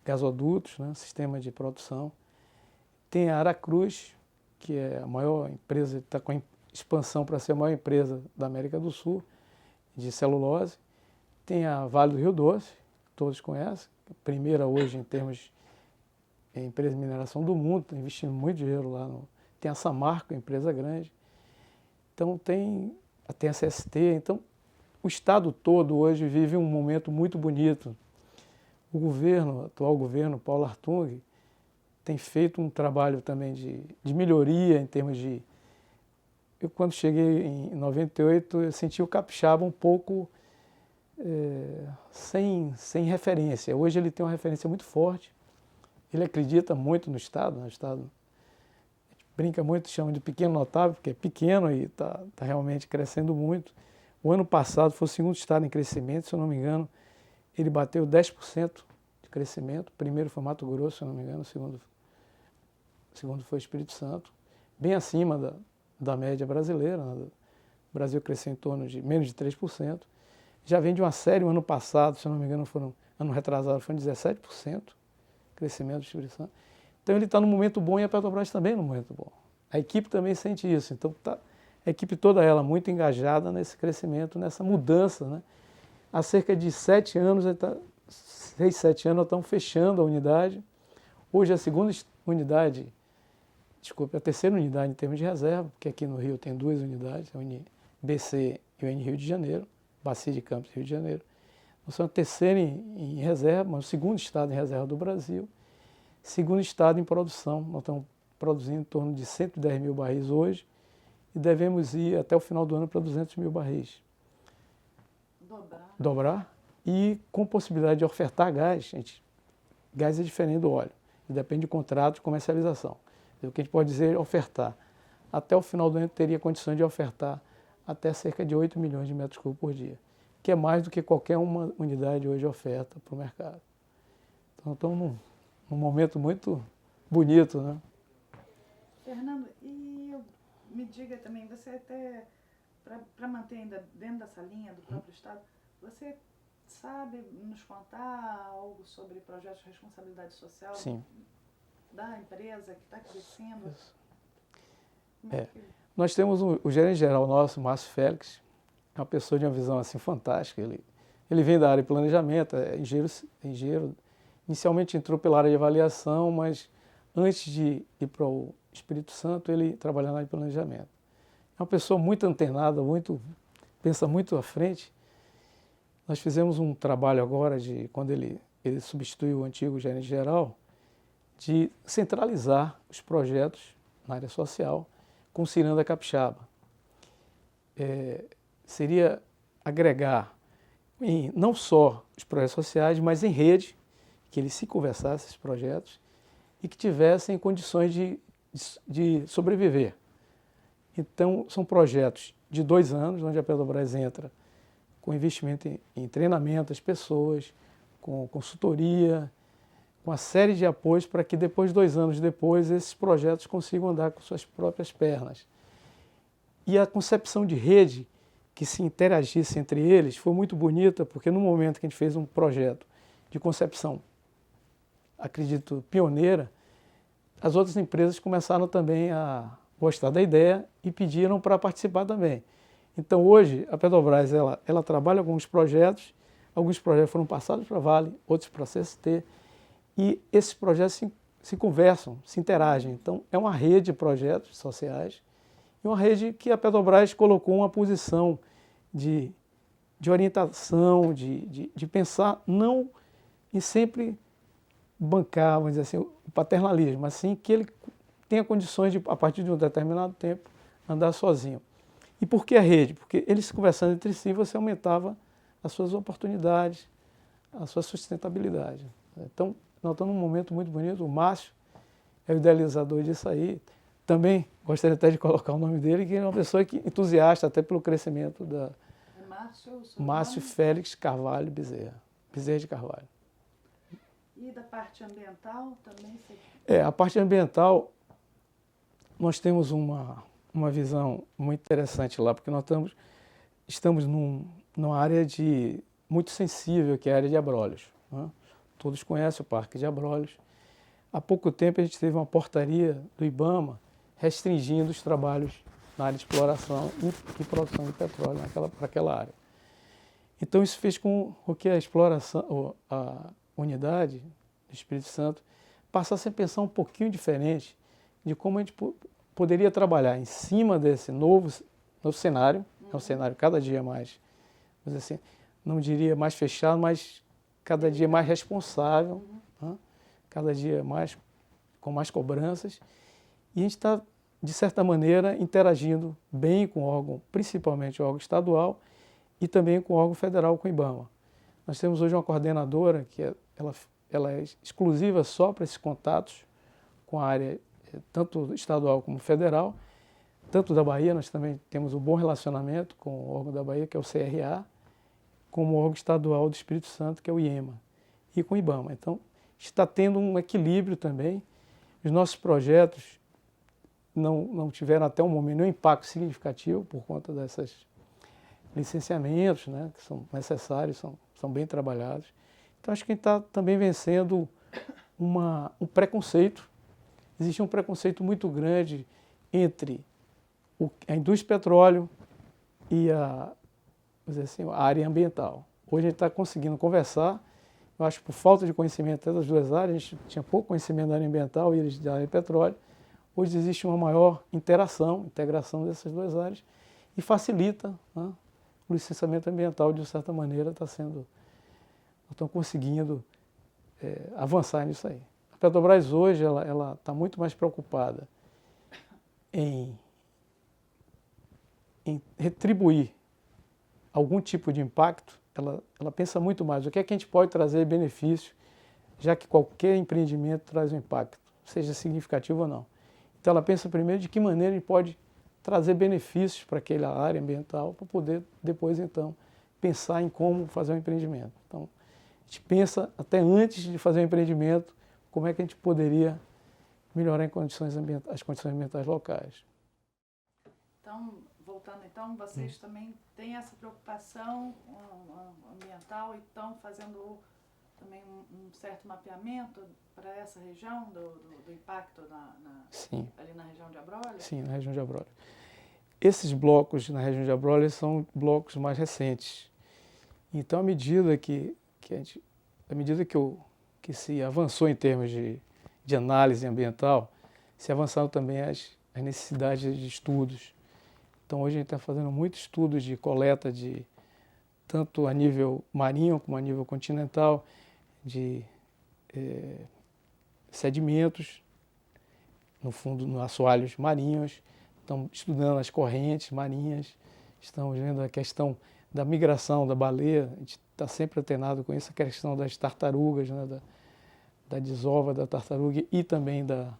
gasodutos, né, sistema de produção. Tem a Aracruz, que é a maior empresa, está com expansão para ser a maior empresa da América do Sul, de celulose. Tem a Vale do Rio Doce, que todos conhecem, a primeira hoje em termos de empresa de mineração do mundo, está investindo muito dinheiro lá. Tem a Samarco, empresa grande. Então tem a CST. Então o estado todo hoje vive um momento muito bonito. O atual governo, Paulo Hartung, tem feito um trabalho também de melhoria em termos de... Eu, quando cheguei em 98, eu senti o capixaba um pouco sem referência. Hoje ele tem uma referência muito forte. Ele acredita muito no Estado, né? O Estado, a gente brinca muito, chama de pequeno notável, porque é pequeno e está realmente crescendo muito. O ano passado foi o segundo estado em crescimento, se eu não me engano, ele bateu 10% de crescimento. O primeiro foi Mato Grosso, se eu não me engano, o segundo foi Espírito Santo, bem acima da média brasileira, né? O Brasil cresceu em torno de menos de 3%. Já vem de uma série, o ano passado, se eu não me engano, ano retrasado, foi 17%. Crescimento do Espírito Santo. Então ele está num momento bom e a Petrobras também num momento bom. A equipe também sente isso. Então a equipe toda ela muito engajada nesse crescimento, nessa mudança, né? Há cerca de 7 anos, 6, 7 anos, nós estamos fechando a unidade. Hoje a terceira unidade em termos de reserva, porque aqui no Rio tem 2 unidades, a UniBC e o Uni Rio de Janeiro, Bacia de Campos Rio de Janeiro. Nós somos a terceira em reserva, mas o segundo estado em reserva do Brasil, segundo estado em produção. Nós estamos produzindo em torno de 110 mil barris hoje e devemos ir até o final do ano para 200 mil barris. Dobrar. E com possibilidade de ofertar gás. Gás é diferente do óleo e depende de contrato de comercialização. O que a gente pode dizer é ofertar. Até o final do ano teria condições de ofertar até cerca de 8 milhões de metros cúbicos por dia, que é mais do que qualquer uma unidade hoje oferta para o mercado. Então estamos num momento muito bonito, né? Fernando, me diga também, você até, para manter ainda dentro dessa linha do próprio Estado, você sabe nos contar algo sobre projetos de responsabilidade social? Sim. Da empresa que está crescendo? Nós temos o gerente-geral nosso, Márcio Félix, uma pessoa de uma visão assim fantástica. Ele vem da área de planejamento, é engenheiro. Inicialmente entrou pela área de avaliação, mas antes de ir para o Espírito Santo, ele trabalha na área de planejamento. É uma pessoa muito antenada, pensa muito à frente. Nós fizemos um trabalho agora, quando ele substituiu o antigo gerente geral, de centralizar os projetos na área social com o Ciranda Capixaba. Seria agregar não só os projetos sociais, mas em rede, que eles se conversassem, esses projetos, e que tivessem condições de sobreviver. Então, são projetos de 2 anos, onde a Petrobras entra com investimento em treinamento das pessoas, com consultoria, com uma série de apoios para que depois, 2 anos depois, esses projetos consigam andar com suas próprias pernas. E a concepção de rede que se interagisse entre eles foi muito bonita, porque no momento que a gente fez um projeto de concepção, acredito, pioneira, as outras empresas começaram também a gostar da ideia e pediram para participar também. Então hoje a Petrobras ela trabalha com alguns projetos foram passados para a Vale, outros para a CST, e esses projetos se conversam, se interagem. Então é uma rede de projetos sociais e uma rede que a Petrobras colocou uma posição de orientação, de pensar não em sempre bancar, vamos dizer assim, o paternalismo, mas sim que ele tenha condições de, a partir de um determinado tempo, andar sozinho. E por que a rede? Porque eles conversando entre si, você aumentava as suas oportunidades, a sua sustentabilidade. Então, nós estamos num momento muito bonito. O Márcio é o idealizador disso aí. Também gostaria até de colocar o nome dele, que é uma pessoa que entusiasta até pelo crescimento da Márcio Félix Carvalho Bezerra de Carvalho. E da parte ambiental também? A parte ambiental, nós temos uma visão muito interessante lá, porque nós estamos numa área muito sensível, que é a área de Abrolhos, né? Todos conhecem o Parque de Abrolhos. Há pouco tempo a gente teve uma portaria do IBAMA restringindo os trabalhos na área de exploração e produção de petróleo para aquela área. Então isso fez com que a exploração, a unidade do Espírito Santo passasse a pensar um pouquinho diferente de como a gente poderia trabalhar em cima desse novo cenário, é um cenário cada dia mais, vamos dizer assim, não diria mais fechado, mas cada dia mais responsável, né? Cada dia mais com mais cobranças, e a gente está, de certa maneira, interagindo bem com o órgão, principalmente o órgão estadual, e também com o órgão federal, com o IBAMA. Nós temos hoje uma coordenadora que ela é exclusiva só para esses contatos com a área tanto estadual como federal. Tanto da Bahia, nós também temos um bom relacionamento com o órgão da Bahia, que é o CRA, como o órgão estadual do Espírito Santo, que é o IEMA, e com o IBAMA. Então, está tendo um equilíbrio também. Os nossos projetos não tiveram até o momento nenhum impacto significativo por conta desses licenciamentos, né, que são necessários, são bem trabalhados. Então, acho que a gente está também vencendo um preconceito. Existe um preconceito muito grande entre a indústria de petróleo e vamos dizer assim, a área ambiental. Hoje a gente está conseguindo conversar, eu acho que por falta de conhecimento das duas áreas, a gente tinha pouco conhecimento da área ambiental e eles da área de petróleo. Hoje existe uma maior integração dessas duas áreas e facilita, né, o licenciamento ambiental, de certa maneira, estão conseguindo avançar nisso aí. A Petrobras hoje ela está muito mais preocupada em retribuir algum tipo de impacto. Ela pensa muito mais o que é que a gente pode trazer benefício, já que qualquer empreendimento traz um impacto, seja significativo ou não. Então ela pensa primeiro de que maneira a gente pode trazer benefícios para aquela área ambiental, para poder depois então pensar em como fazer um empreendimento. Então a gente pensa até antes de fazer um empreendimento, como é que a gente poderia melhorar as condições ambientais locais. Então, voltando então, vocês também têm essa preocupação ambiental e estão fazendo também um certo mapeamento para essa região do impacto ali na região de Abrolhos? Sim, na região de Abrolhos. Esses blocos na região de Abrolhos são blocos mais recentes. Então, à medida que se avançou em termos de análise ambiental, se avançaram também as necessidades de estudos. Então hoje a gente está fazendo muitos estudos de coleta de tanto a nível marinho como a nível continental, de sedimentos, no fundo, nos assoalhos marinhos. Estamos estudando as correntes marinhas, estamos vendo a questão da migração da baleia, a gente está sempre atenado com isso, a questão das tartarugas, né, da desova da tartaruga e também da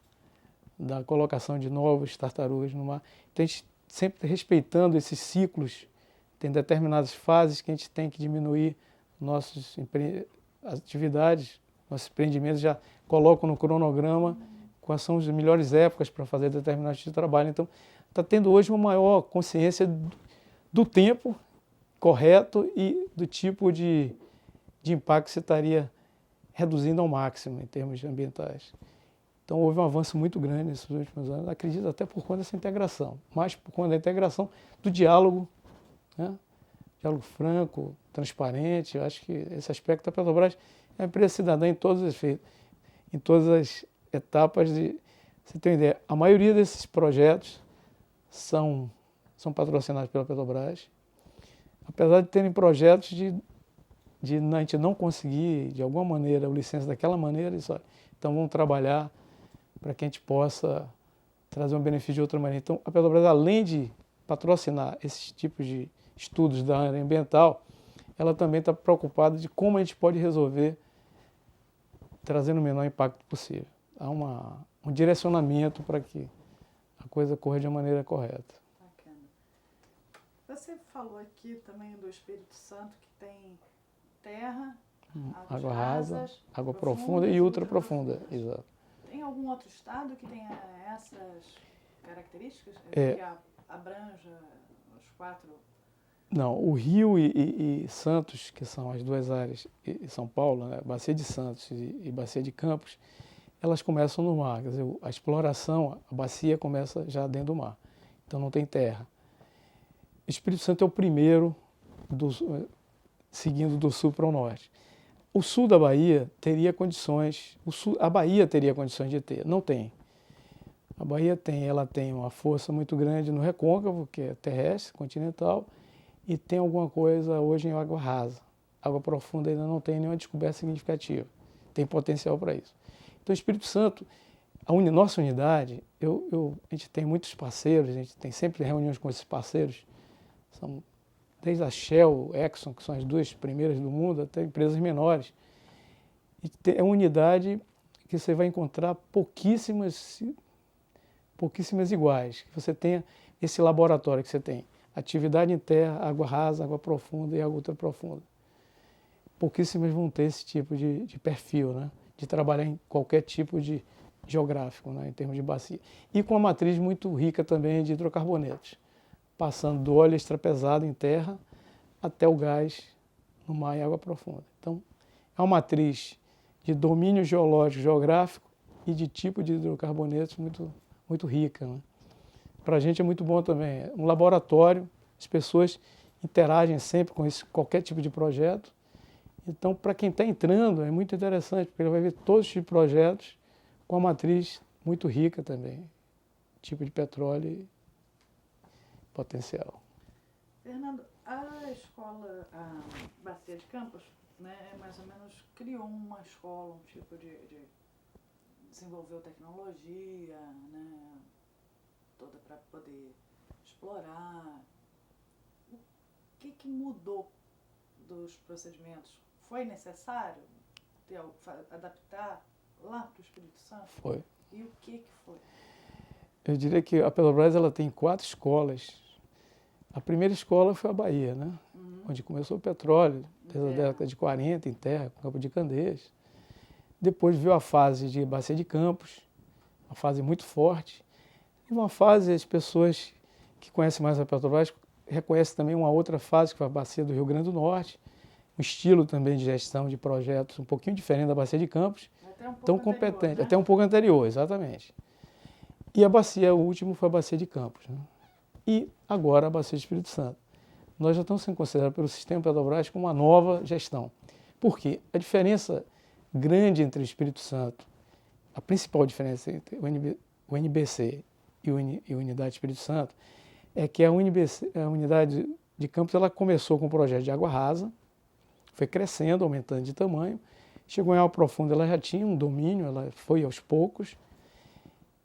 colocação de novas tartarugas no mar. Então a gente sempre respeitando esses ciclos, tem determinadas fases que a gente tem que diminuir nossas atividades, nossos empreendimentos, já colocam no cronograma quais são as melhores épocas para fazer determinados tipos de trabalho. Então está tendo hoje uma maior consciência do tempo correto e do tipo de impacto que você estaria reduzindo ao máximo em termos ambientais. Então houve um avanço muito grande nesses últimos anos, acredito até por conta dessa integração, mais por conta da integração do diálogo, né? Diálogo franco, transparente. Eu acho que esse aspecto da Petrobras é uma empresa cidadã em todos as etapas. Você tem uma ideia, a maioria desses projetos são patrocinados pela Petrobras, apesar de terem projetos de a gente não conseguir, de alguma maneira, a licença daquela maneira, então vamos trabalhar para que a gente possa trazer um benefício de outra maneira. Então, a Petrobras, além de patrocinar esses tipos de estudos da área ambiental, ela também está preocupada de como a gente pode resolver trazendo o menor impacto possível. Há um direcionamento para que a coisa corra de uma maneira correta. Bacana. Você falou aqui também do Espírito Santo, que tem terra, água rasa, água profunda e ultra profunda. Exato. Tem algum outro estado que tenha essas características? Que abranja os 4? Não, o Rio e Santos, que são as duas áreas, e São Paulo, né, Bacia de Santos e Bacia de Campos, elas começam no mar. Quer dizer, a exploração, a bacia começa já dentro do mar. Então não tem terra. Espírito Santo é o primeiro, seguindo do sul para o norte. O sul da Bahia teria condições, a Bahia teria condições de ter, não tem. A Bahia ela tem uma força muito grande no recôncavo, que é terrestre, continental, e tem alguma coisa hoje em água rasa. Água profunda ainda não tem nenhuma descoberta significativa, tem potencial para isso. Então, o Espírito Santo, nossa unidade, a gente tem muitos parceiros, a gente tem sempre reuniões com esses parceiros, são desde a Shell, Exxon, que são as duas primeiras do mundo, até empresas menores. E é uma unidade que você vai encontrar pouquíssimas iguais. Que você tenha esse laboratório que você tem. Atividade em terra, água rasa, água profunda e água ultra profunda. Pouquíssimas vão ter esse tipo de perfil, né? De trabalhar em qualquer tipo de geográfico, né? Em termos de bacia. E com uma matriz muito rica também de hidrocarbonetos, passando do óleo extrapesado em terra até o gás no mar e água profunda. Então, é uma matriz de domínio geológico, geográfico e de tipo de hidrocarbonetos muito, muito rica, né? Para a gente é muito bom também. É um laboratório, as pessoas interagem sempre com qualquer tipo de projeto. Então, para quem está entrando, é muito interessante, porque ele vai ver todos os tipos de projetos com a matriz muito rica também, tipo de petróleo e potencial. Fernando, a escola, a Bacia de Campos, né, mais ou menos criou uma escola, um tipo de desenvolveu tecnologia, né, toda para poder explorar. O que mudou dos procedimentos? Foi necessário adaptar lá para o Espírito Santo? Foi. E o que foi? Eu diria que a Petrobras ela tem 4 escolas. A primeira escola foi a Bahia, né? Onde começou o petróleo, desde a década de 40, em terra, com Campo de Candeias. Depois veio a fase de Bacia de Campos, uma fase muito forte. E uma fase, as pessoas que conhecem mais a Petrobras reconhecem também uma outra fase, que foi a Bacia do Rio Grande do Norte, um estilo também de gestão de projetos um pouquinho diferente da Bacia de Campos, tão competente, né? Até um pouco anterior, exatamente. E a bacia, o último foi a Bacia de Campos, né? E agora a Bacia do Espírito Santo. Nós já estamos sendo considerados pelo sistema Petrobras como uma nova gestão. Por quê? A diferença grande entre o Espírito Santo, a principal diferença entre o NBC e a Unidade Espírito Santo é que a Unidade de Campos ela começou com um projeto de água rasa, foi crescendo, aumentando de tamanho, chegou em água profunda, ela já tinha um domínio, ela foi aos poucos,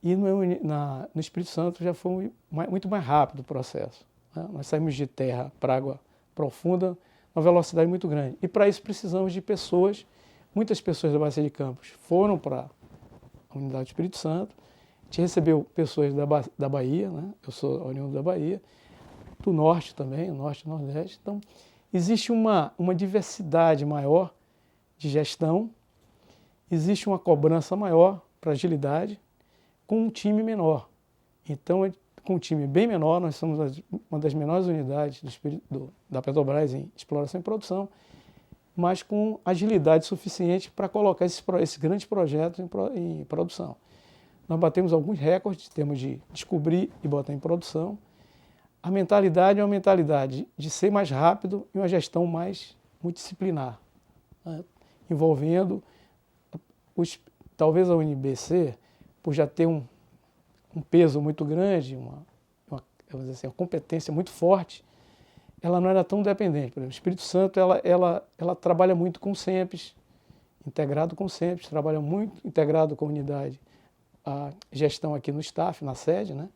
e no Espírito Santo já foi muito mais rápido o processo, né? Nós saímos de terra para água profunda, uma velocidade muito grande. E para isso precisamos de pessoas, muitas pessoas da Bacia de Campos foram para a Unidade do Espírito Santo, a gente recebeu pessoas da Bahia, né? Eu sou oriundo da Bahia, do Norte também, Norte e Nordeste. Então, existe uma diversidade maior de gestão, existe uma cobrança maior para agilidade com um time menor. Então, com um time bem menor, nós somos uma das menores unidades da Petrobras em exploração e produção, mas com agilidade suficiente para colocar esses grandes projetos em produção. Nós batemos alguns recordes, temos de descobrir e botar em produção. A mentalidade é uma mentalidade de ser mais rápido e uma gestão mais multidisciplinar, né? Envolvendo, talvez a UNBC, por já ter um peso muito grande, vamos dizer assim, uma competência muito forte, ela não era tão dependente. Por exemplo, o Espírito Santo ela trabalha muito com o SEMPES, integrado com o SEMPES, trabalha muito integrado com a unidade, a gestão aqui no staff, na sede, né?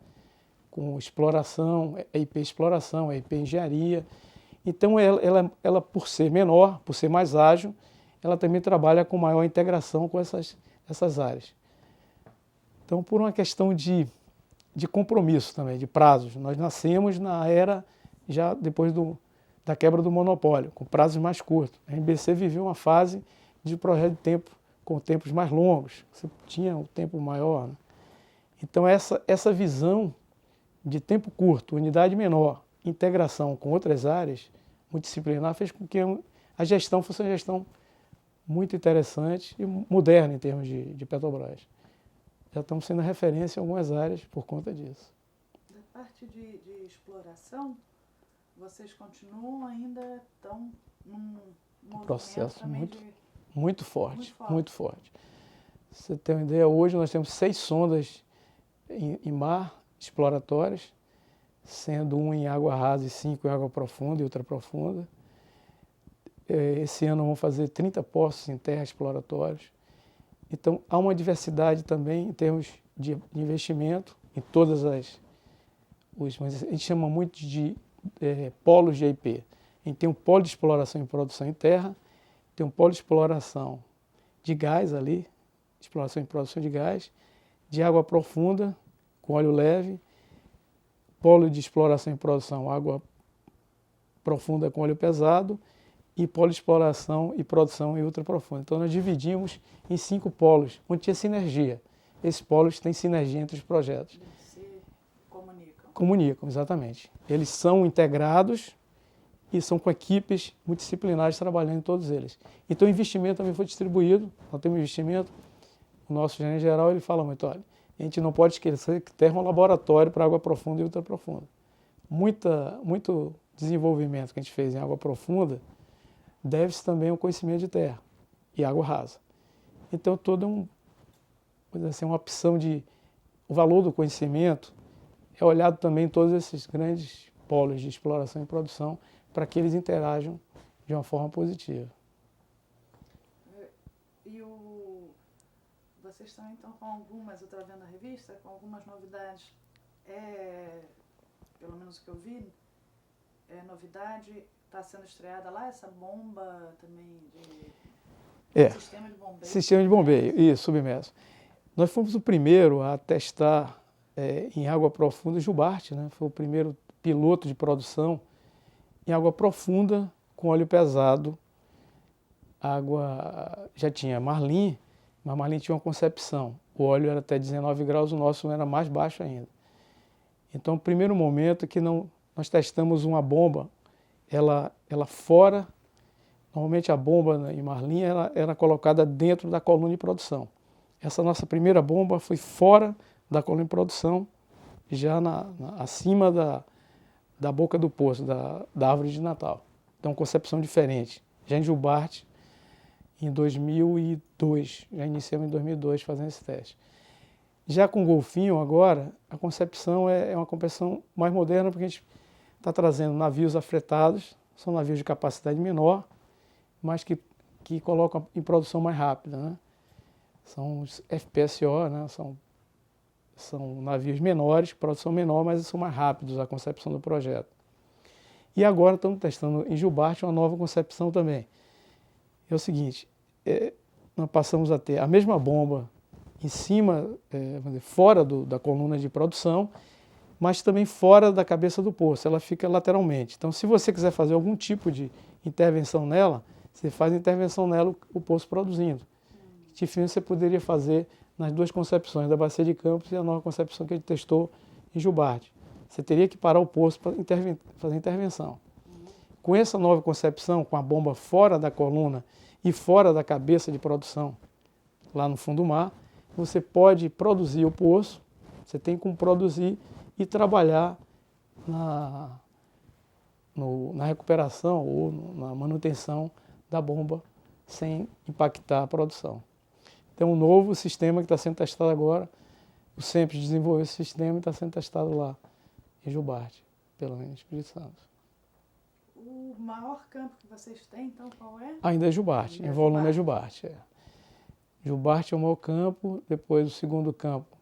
Com exploração, EIP exploração, EIP engenharia. Então, ela, por ser menor, por ser mais ágil, ela também trabalha com maior integração com essas áreas. Então, por uma questão de compromisso também, de prazos, nós nascemos na era, já depois da quebra do monopólio, com prazos mais curtos. A NBC viveu uma fase de projeto de tempo, com tempos mais longos, você tinha um tempo maior, né? Então, essa visão de tempo curto, unidade menor, integração com outras áreas, multidisciplinar, fez com que a gestão fosse uma gestão muito interessante e moderna em termos de Petrobras. Já estamos sendo referência em algumas áreas por conta disso. Da parte de exploração, vocês continuam ainda estão num processo também muito forte. Você tem uma ideia, hoje nós temos 6 sondas em mar exploratórias, sendo uma em água rasa e 5 em água profunda e outra profunda. Esse ano vamos fazer 30 poços em terra exploratórios. Então, há uma diversidade também em termos de investimento em todas mas a gente chama muito de polos de EIP. A gente tem um polo de exploração e produção em terra, tem um polo de exploração de gás ali, exploração e produção de gás, de água profunda, com óleo leve, polo de exploração e produção, água profunda com óleo pesado, e polo de exploração e produção em ultra profunda. Então nós dividimos em 5 polos, onde tinha sinergia. Esses polos têm sinergia entre os projetos. Se comunicam. Comunicam, exatamente. Eles são integrados e são com equipes multidisciplinares trabalhando em todos eles. Então o investimento também foi distribuído, nós temos investimento, o nosso gerente geral ele fala muito, olha, a gente não pode esquecer que tem um laboratório para água profunda e ultra profunda. Muito desenvolvimento que a gente fez em água profunda deve-se também ao conhecimento de terra e água rasa. Então, toda uma opção o valor do conhecimento é olhado também em todos esses grandes polos de exploração e produção para que eles interajam de uma forma positiva. E vocês estão então com algumas, eu estava vendo a revista, com algumas novidades, pelo menos o que eu vi, novidade. Está sendo estreada lá essa bomba também sistema de bombeio? Sistema de bombeio, isso, submerso. Nós fomos o primeiro a testar em água profunda Jubarte, né? Foi o primeiro piloto de produção em água profunda com óleo pesado. Água já tinha Marlim, mas Marlim tinha uma concepção. O óleo era até 19 graus, o nosso era mais baixo ainda. Então, o primeiro momento que nós testamos uma bomba, ela fora, normalmente a bomba em Marlim era colocada dentro da coluna de produção. Essa nossa primeira bomba foi fora da coluna de produção, já acima da boca do poço, da árvore de Natal. Então, concepção diferente. Já em Jubarte, em 2002, já iniciamos em 2002 fazendo esse teste. Já com o Golfinho agora, a concepção é uma concepção mais moderna, porque a gente está trazendo navios afretados, são navios de capacidade menor, mas que colocam em produção mais rápida, né? São os FPSO, né? São navios menores, produção menor, mas são mais rápidos a concepção do projeto. E agora estamos testando em Jubarte uma nova concepção também. É o seguinte, nós passamos a ter a mesma bomba em cima, fora da coluna de produção, mas também fora da cabeça do poço, ela fica lateralmente. Então, se você quiser fazer algum tipo de intervenção nela, você faz intervenção nela, o poço produzindo. Dificilmente você poderia fazer nas duas concepções, da Bacia de Campos e a nova concepção que a gente testou em Jubarte. Você teria que parar o poço para fazer intervenção. Com essa nova concepção, com a bomba fora da coluna e fora da cabeça de produção, lá no fundo do mar, você pode produzir o poço, você tem como produzir e trabalhar na recuperação ou na manutenção da bomba sem impactar a produção. Então, um novo sistema que está sendo testado agora, o SEMPES desenvolveu esse sistema e está sendo testado lá em Jubarte, pelo menos no Espírito Santo. O maior campo que vocês têm, então, qual é? Ainda é Jubarte, em volume é Jubarte. Jubarte é o maior campo, depois o segundo campo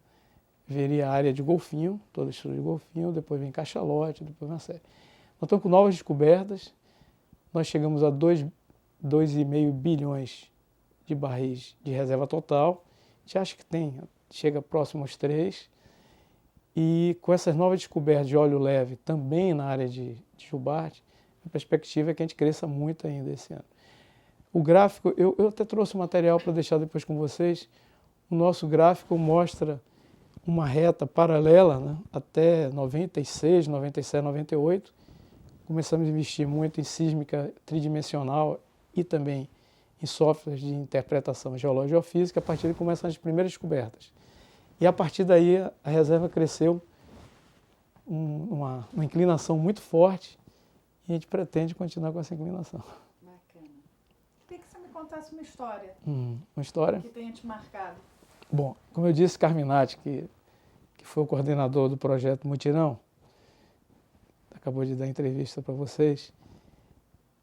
viria a área de Golfinho, toda a estrutura de Golfinho, depois vem Cachalote, depois uma série. Nós estamos com novas descobertas, nós chegamos a 2,5 bilhões de barris de reserva total, a gente acha que chega próximo aos 3, e com essas novas descobertas de óleo leve também na área de Jubarte, a perspectiva é que a gente cresça muito ainda esse ano. O gráfico, eu até trouxe um material para deixar depois com vocês, o nosso gráfico mostra uma reta paralela, né, até 96, 97, 98, começamos a investir muito em sísmica tridimensional e também em softwares de interpretação geológica e geofísica, a partir daí começam as primeiras descobertas. E a partir daí a reserva cresceu uma inclinação muito forte e a gente pretende continuar com essa inclinação. Bacana. Queria que você me contasse uma história. Uma história? Que tenha te marcado. Bom, como eu disse, Carminati, que foi o coordenador do projeto Mutirão, acabou de dar entrevista para vocês,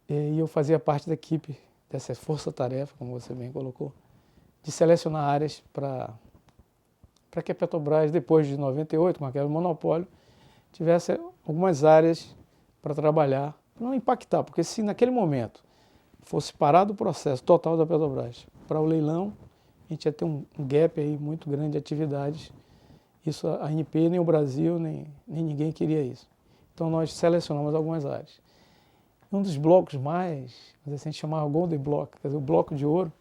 e eu fazia parte da equipe dessa força-tarefa, como você bem colocou, de selecionar áreas para que a Petrobras, depois de 98, com aquele monopólio, tivesse algumas áreas para trabalhar, para não impactar, porque se naquele momento fosse parado o processo total da Petrobras para o leilão, a gente ia ter um gap aí muito grande de atividades. Isso a ANP, nem o Brasil, nem ninguém queria isso. Então nós selecionamos algumas áreas. Um dos blocos mais, a gente chamava Golden Block, quer dizer, o bloco de ouro,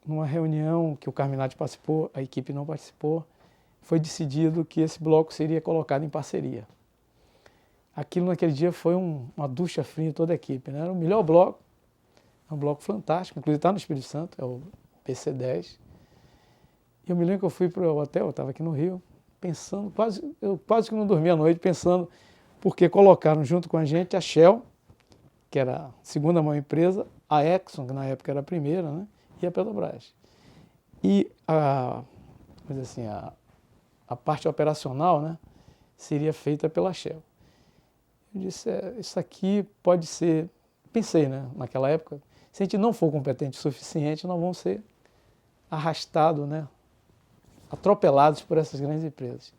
numa reunião que o Carminati participou, a equipe não participou, foi decidido que esse bloco seria colocado em parceria. Aquilo naquele dia foi uma ducha fria em toda a equipe, né? Era o melhor bloco, é um bloco fantástico, inclusive está no Espírito Santo, é o PC10. E eu me lembro que eu fui para o hotel, eu estava aqui no Rio, pensando, eu quase que não dormia à noite, pensando, porque colocaram junto com a gente a Shell, que era a segunda maior empresa, a Exxon, que na época era a primeira, né? E a Petrobras. E a parte operacional, né, seria feita pela Shell. Eu disse, isso aqui pode ser, pensei, né, naquela época, se a gente não for competente o suficiente, nós vamos ser arrastados, né, atropelados por essas grandes empresas.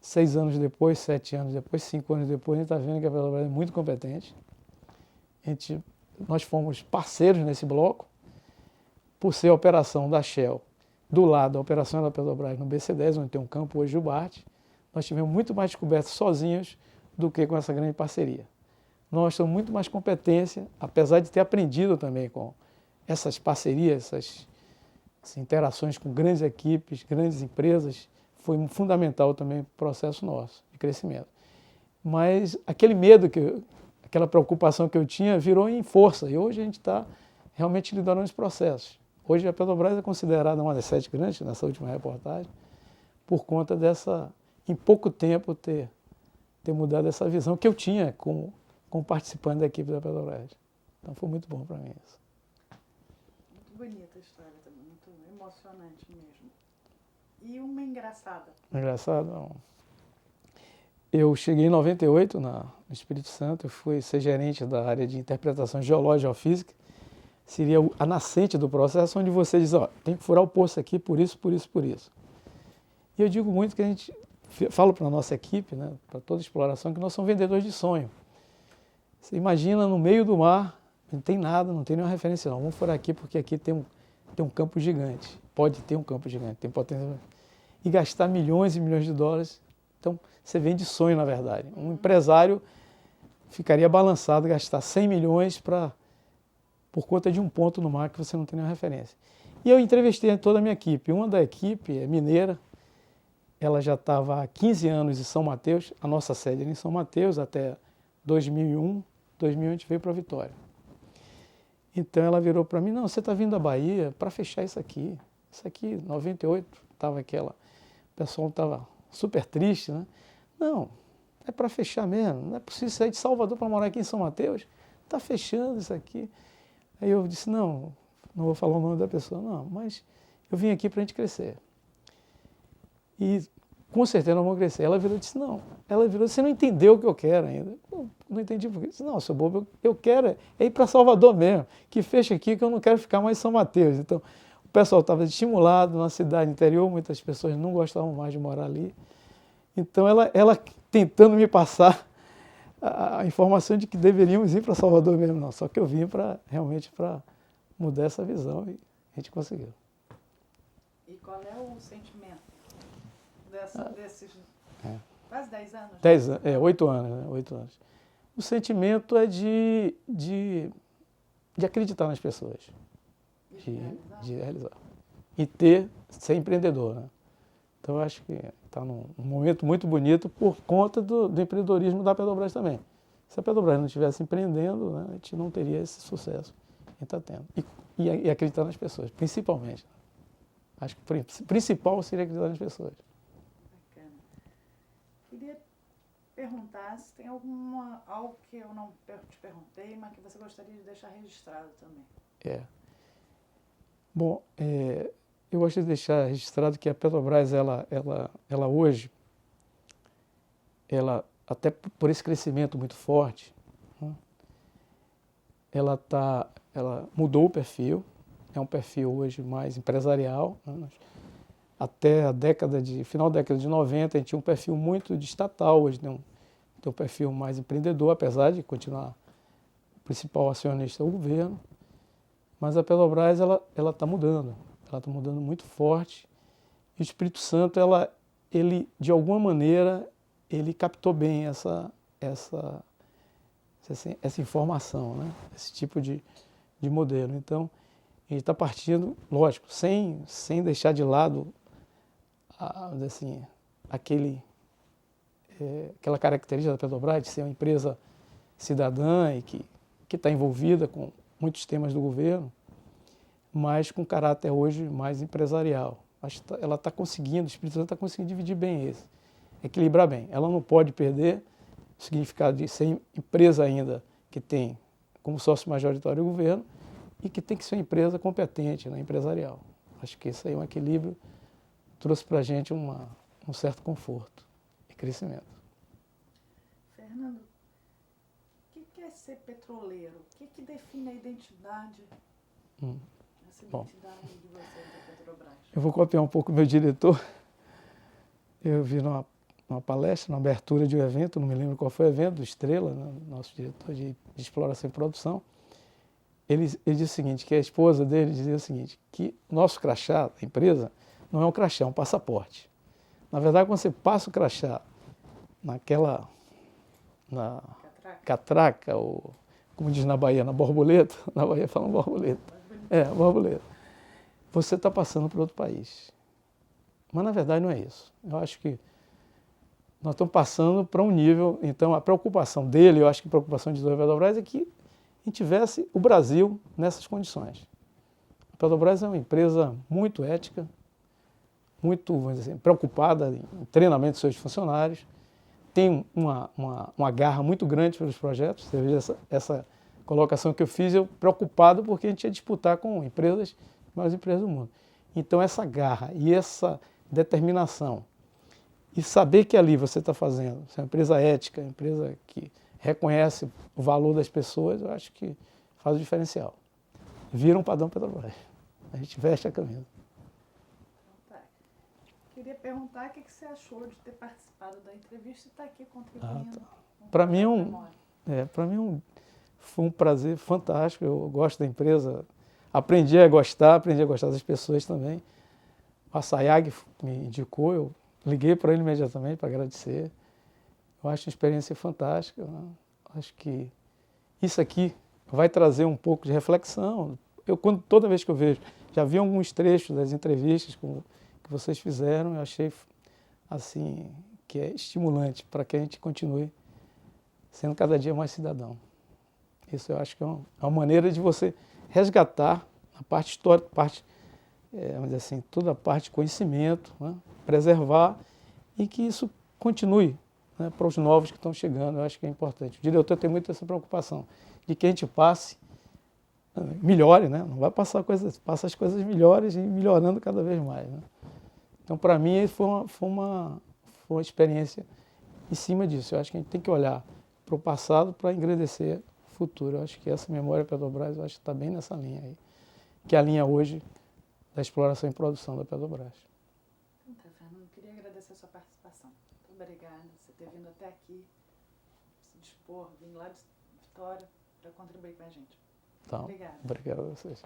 6 anos depois, 7 anos depois, 5 anos depois, a gente está vendo que a Petrobras é muito competente. Nós fomos parceiros nesse bloco, por ser a operação da Shell do lado da operação da Petrobras no BC10, onde tem um campo hoje Jubarte, nós tivemos muito mais descobertas sozinhos do que com essa grande parceria. Nós temos muito mais competência, apesar de ter aprendido também com essas parcerias, essas interações com grandes equipes, grandes empresas, foi fundamental também para o processo nosso de crescimento. Mas aquele medo, aquela preocupação que eu tinha virou em força, e hoje a gente está realmente liderando esse processo. Hoje a Petrobras é considerada uma das 7 grandes, nessa última reportagem, por conta dessa, em pouco tempo, ter mudado essa visão que eu tinha como participante da equipe da Petrobras. Então foi muito bom para mim isso. Muito bonita a história também, muito emocionante mesmo. E uma engraçada? Engraçado, não. Eu cheguei em 98 no Espírito Santo, eu fui ser gerente da área de interpretação geológica e geofísica. Seria a nascente do processo, onde você diz, ó, tem que furar o poço aqui por isso, por isso, por isso. E eu digo muito que a gente, falo para a nossa equipe, né, para toda exploração, que nós somos vendedores de sonho. Você imagina no meio do mar, não tem nada, não tem nenhuma referência não. Vamos furar aqui porque aqui tem um campo gigante. Pode ter um campo gigante, tem potencial. E gastar milhões e milhões de dólares. Então, você vende sonho, na verdade. Um empresário ficaria balançado gastar 100 milhões por conta de um ponto no mar que você não tem nenhuma referência. E eu entrevistei toda a minha equipe. Uma da equipe é mineira, ela já estava há 15 anos em São Mateus, a nossa sede era em São Mateus até 2001. 2001 a gente veio para Vitória. Então ela virou para mim, não, você está vindo da Bahia para fechar isso aqui. Isso aqui, 98, estava o pessoal estava super triste, né? Não, é para fechar mesmo, não é possível sair de Salvador para morar aqui em São Mateus, está fechando isso aqui. Aí eu disse, não vou falar o nome da pessoa, não, mas eu vim aqui para a gente crescer. E com certeza nós vamos crescer. Ela virou e disse, não. Ela virou, você não entendeu o que eu quero ainda. Não entendi por quê. Eu disse, não, seu bobo, eu quero é ir para Salvador mesmo, que fecha aqui, que eu não quero ficar mais em São Mateus. Então, o pessoal estava estimulado na cidade interior, muitas pessoas não gostavam mais de morar ali. Então, ela tentando me passar a informação de que deveríamos ir para Salvador mesmo, não. Só que eu vim realmente para mudar essa visão e a gente conseguiu. E qual é o sentimento desses quase 10 anos? 8 anos, né? 8 anos. O sentimento é de acreditar nas pessoas. De realizar. E ser empreendedor, né? Então eu acho que está num momento muito bonito por conta do empreendedorismo da Petrobras também. Se a Petrobras não estivesse empreendendo, né, a gente não teria esse sucesso que a gente está tendo. E acreditar nas pessoas, principalmente. Acho que o principal seria acreditar nas pessoas. Bacana. Queria perguntar se tem algo que eu não te perguntei, mas que você gostaria de deixar registrado também. Bom, eu gostaria de deixar registrado que a Petrobras, ela hoje, até por esse crescimento muito forte, né, ela mudou o perfil, é um perfil hoje mais empresarial, né. Até final da década de 90, a gente tinha um perfil muito de estatal, hoje tem um perfil mais empreendedor, apesar de continuar o principal acionista o governo. Mas a Petrobras, ela está mudando muito forte. E o Espírito Santo, ele, de alguma maneira, ele captou bem essa informação, né? Esse tipo de modelo. Então, a gente está partindo, lógico, sem deixar de lado assim, aquela característica da Petrobras de ser uma empresa cidadã e que está envolvida com muitos temas do governo, mas com caráter hoje mais empresarial. Acho que ela está conseguindo, o Espírito Santo está conseguindo dividir bem equilibrar bem. Ela não pode perder o significado de ser empresa ainda que tem como sócio majoritário o governo e que tem que ser uma empresa competente, né, empresarial. Acho que isso aí é um equilíbrio, trouxe para a gente um certo conforto e crescimento. Fernando, o que é ser petroleiro? O que define a identidade? Essa identidade de você da Petrobras? Eu vou copiar um pouco o meu diretor. Eu vi numa palestra, na abertura de um evento, não me lembro qual foi o evento, do Estrela, né, nosso diretor de exploração e produção. Ele disse o seguinte, que a esposa dele dizia o seguinte, que nosso crachá, da empresa, não é um crachá, é um passaporte. Na verdade, quando você passa o crachá na catraca, ou como diz na Bahia, na borboleta, na Bahia falam borboleta. Borboleta. Você está passando para outro país. Mas na verdade não é isso. Eu acho que nós estamos passando para um nível, então a preocupação dele, eu acho que a preocupação de Petrobras é que a gente tivesse o Brasil nessas condições. A Petrobras é uma empresa muito ética, muito, vamos dizer assim, preocupada em treinamento dos seus funcionários, tem uma garra muito grande pelos projetos. Você vê essa colocação que eu fiz, eu preocupado porque a gente ia disputar com empresas, maiores empresas do mundo. Então essa garra e essa determinação e saber que ali você está fazendo, se é uma empresa ética, uma empresa que reconhece o valor das pessoas, eu acho que faz o diferencial. Vira um padrão Petrobras. A gente veste a camisa. Queria perguntar o que você achou de ter participado da entrevista e estar aqui contribuindo. Para mim, foi um prazer fantástico. Eu gosto da empresa, aprendi a gostar das pessoas também. O Sayag me indicou, eu liguei para ele imediatamente para agradecer. Eu acho uma experiência fantástica. Né? Acho que isso aqui vai trazer um pouco de reflexão. Toda vez que eu vejo, já vi alguns trechos das entrevistas que vocês fizeram, eu achei assim que é estimulante para que a gente continue sendo cada dia mais cidadão. Isso eu acho que é uma maneira de você resgatar a parte histórica, vamos dizer assim, toda a parte de conhecimento, né? Preservar e que isso continue, né, para os novos que estão chegando. Eu acho que é importante. O diretor tem muito essa preocupação de que a gente passe, melhore, né? Não vai passar passa as coisas melhores e melhorando cada vez mais. Né? Então, para mim, foi uma experiência em cima disso. Eu acho que a gente tem que olhar para o passado para engrandecer o futuro. Eu acho que essa memória Petrobras, eu acho que está bem nessa linha aí, que é a linha hoje da exploração e produção da Petrobras. Então, Fernando, queria agradecer a sua participação. Muito obrigada por você ter vindo até aqui, se dispor, vir lá de Vitória para contribuir com a gente. Então, obrigada. Obrigado a vocês.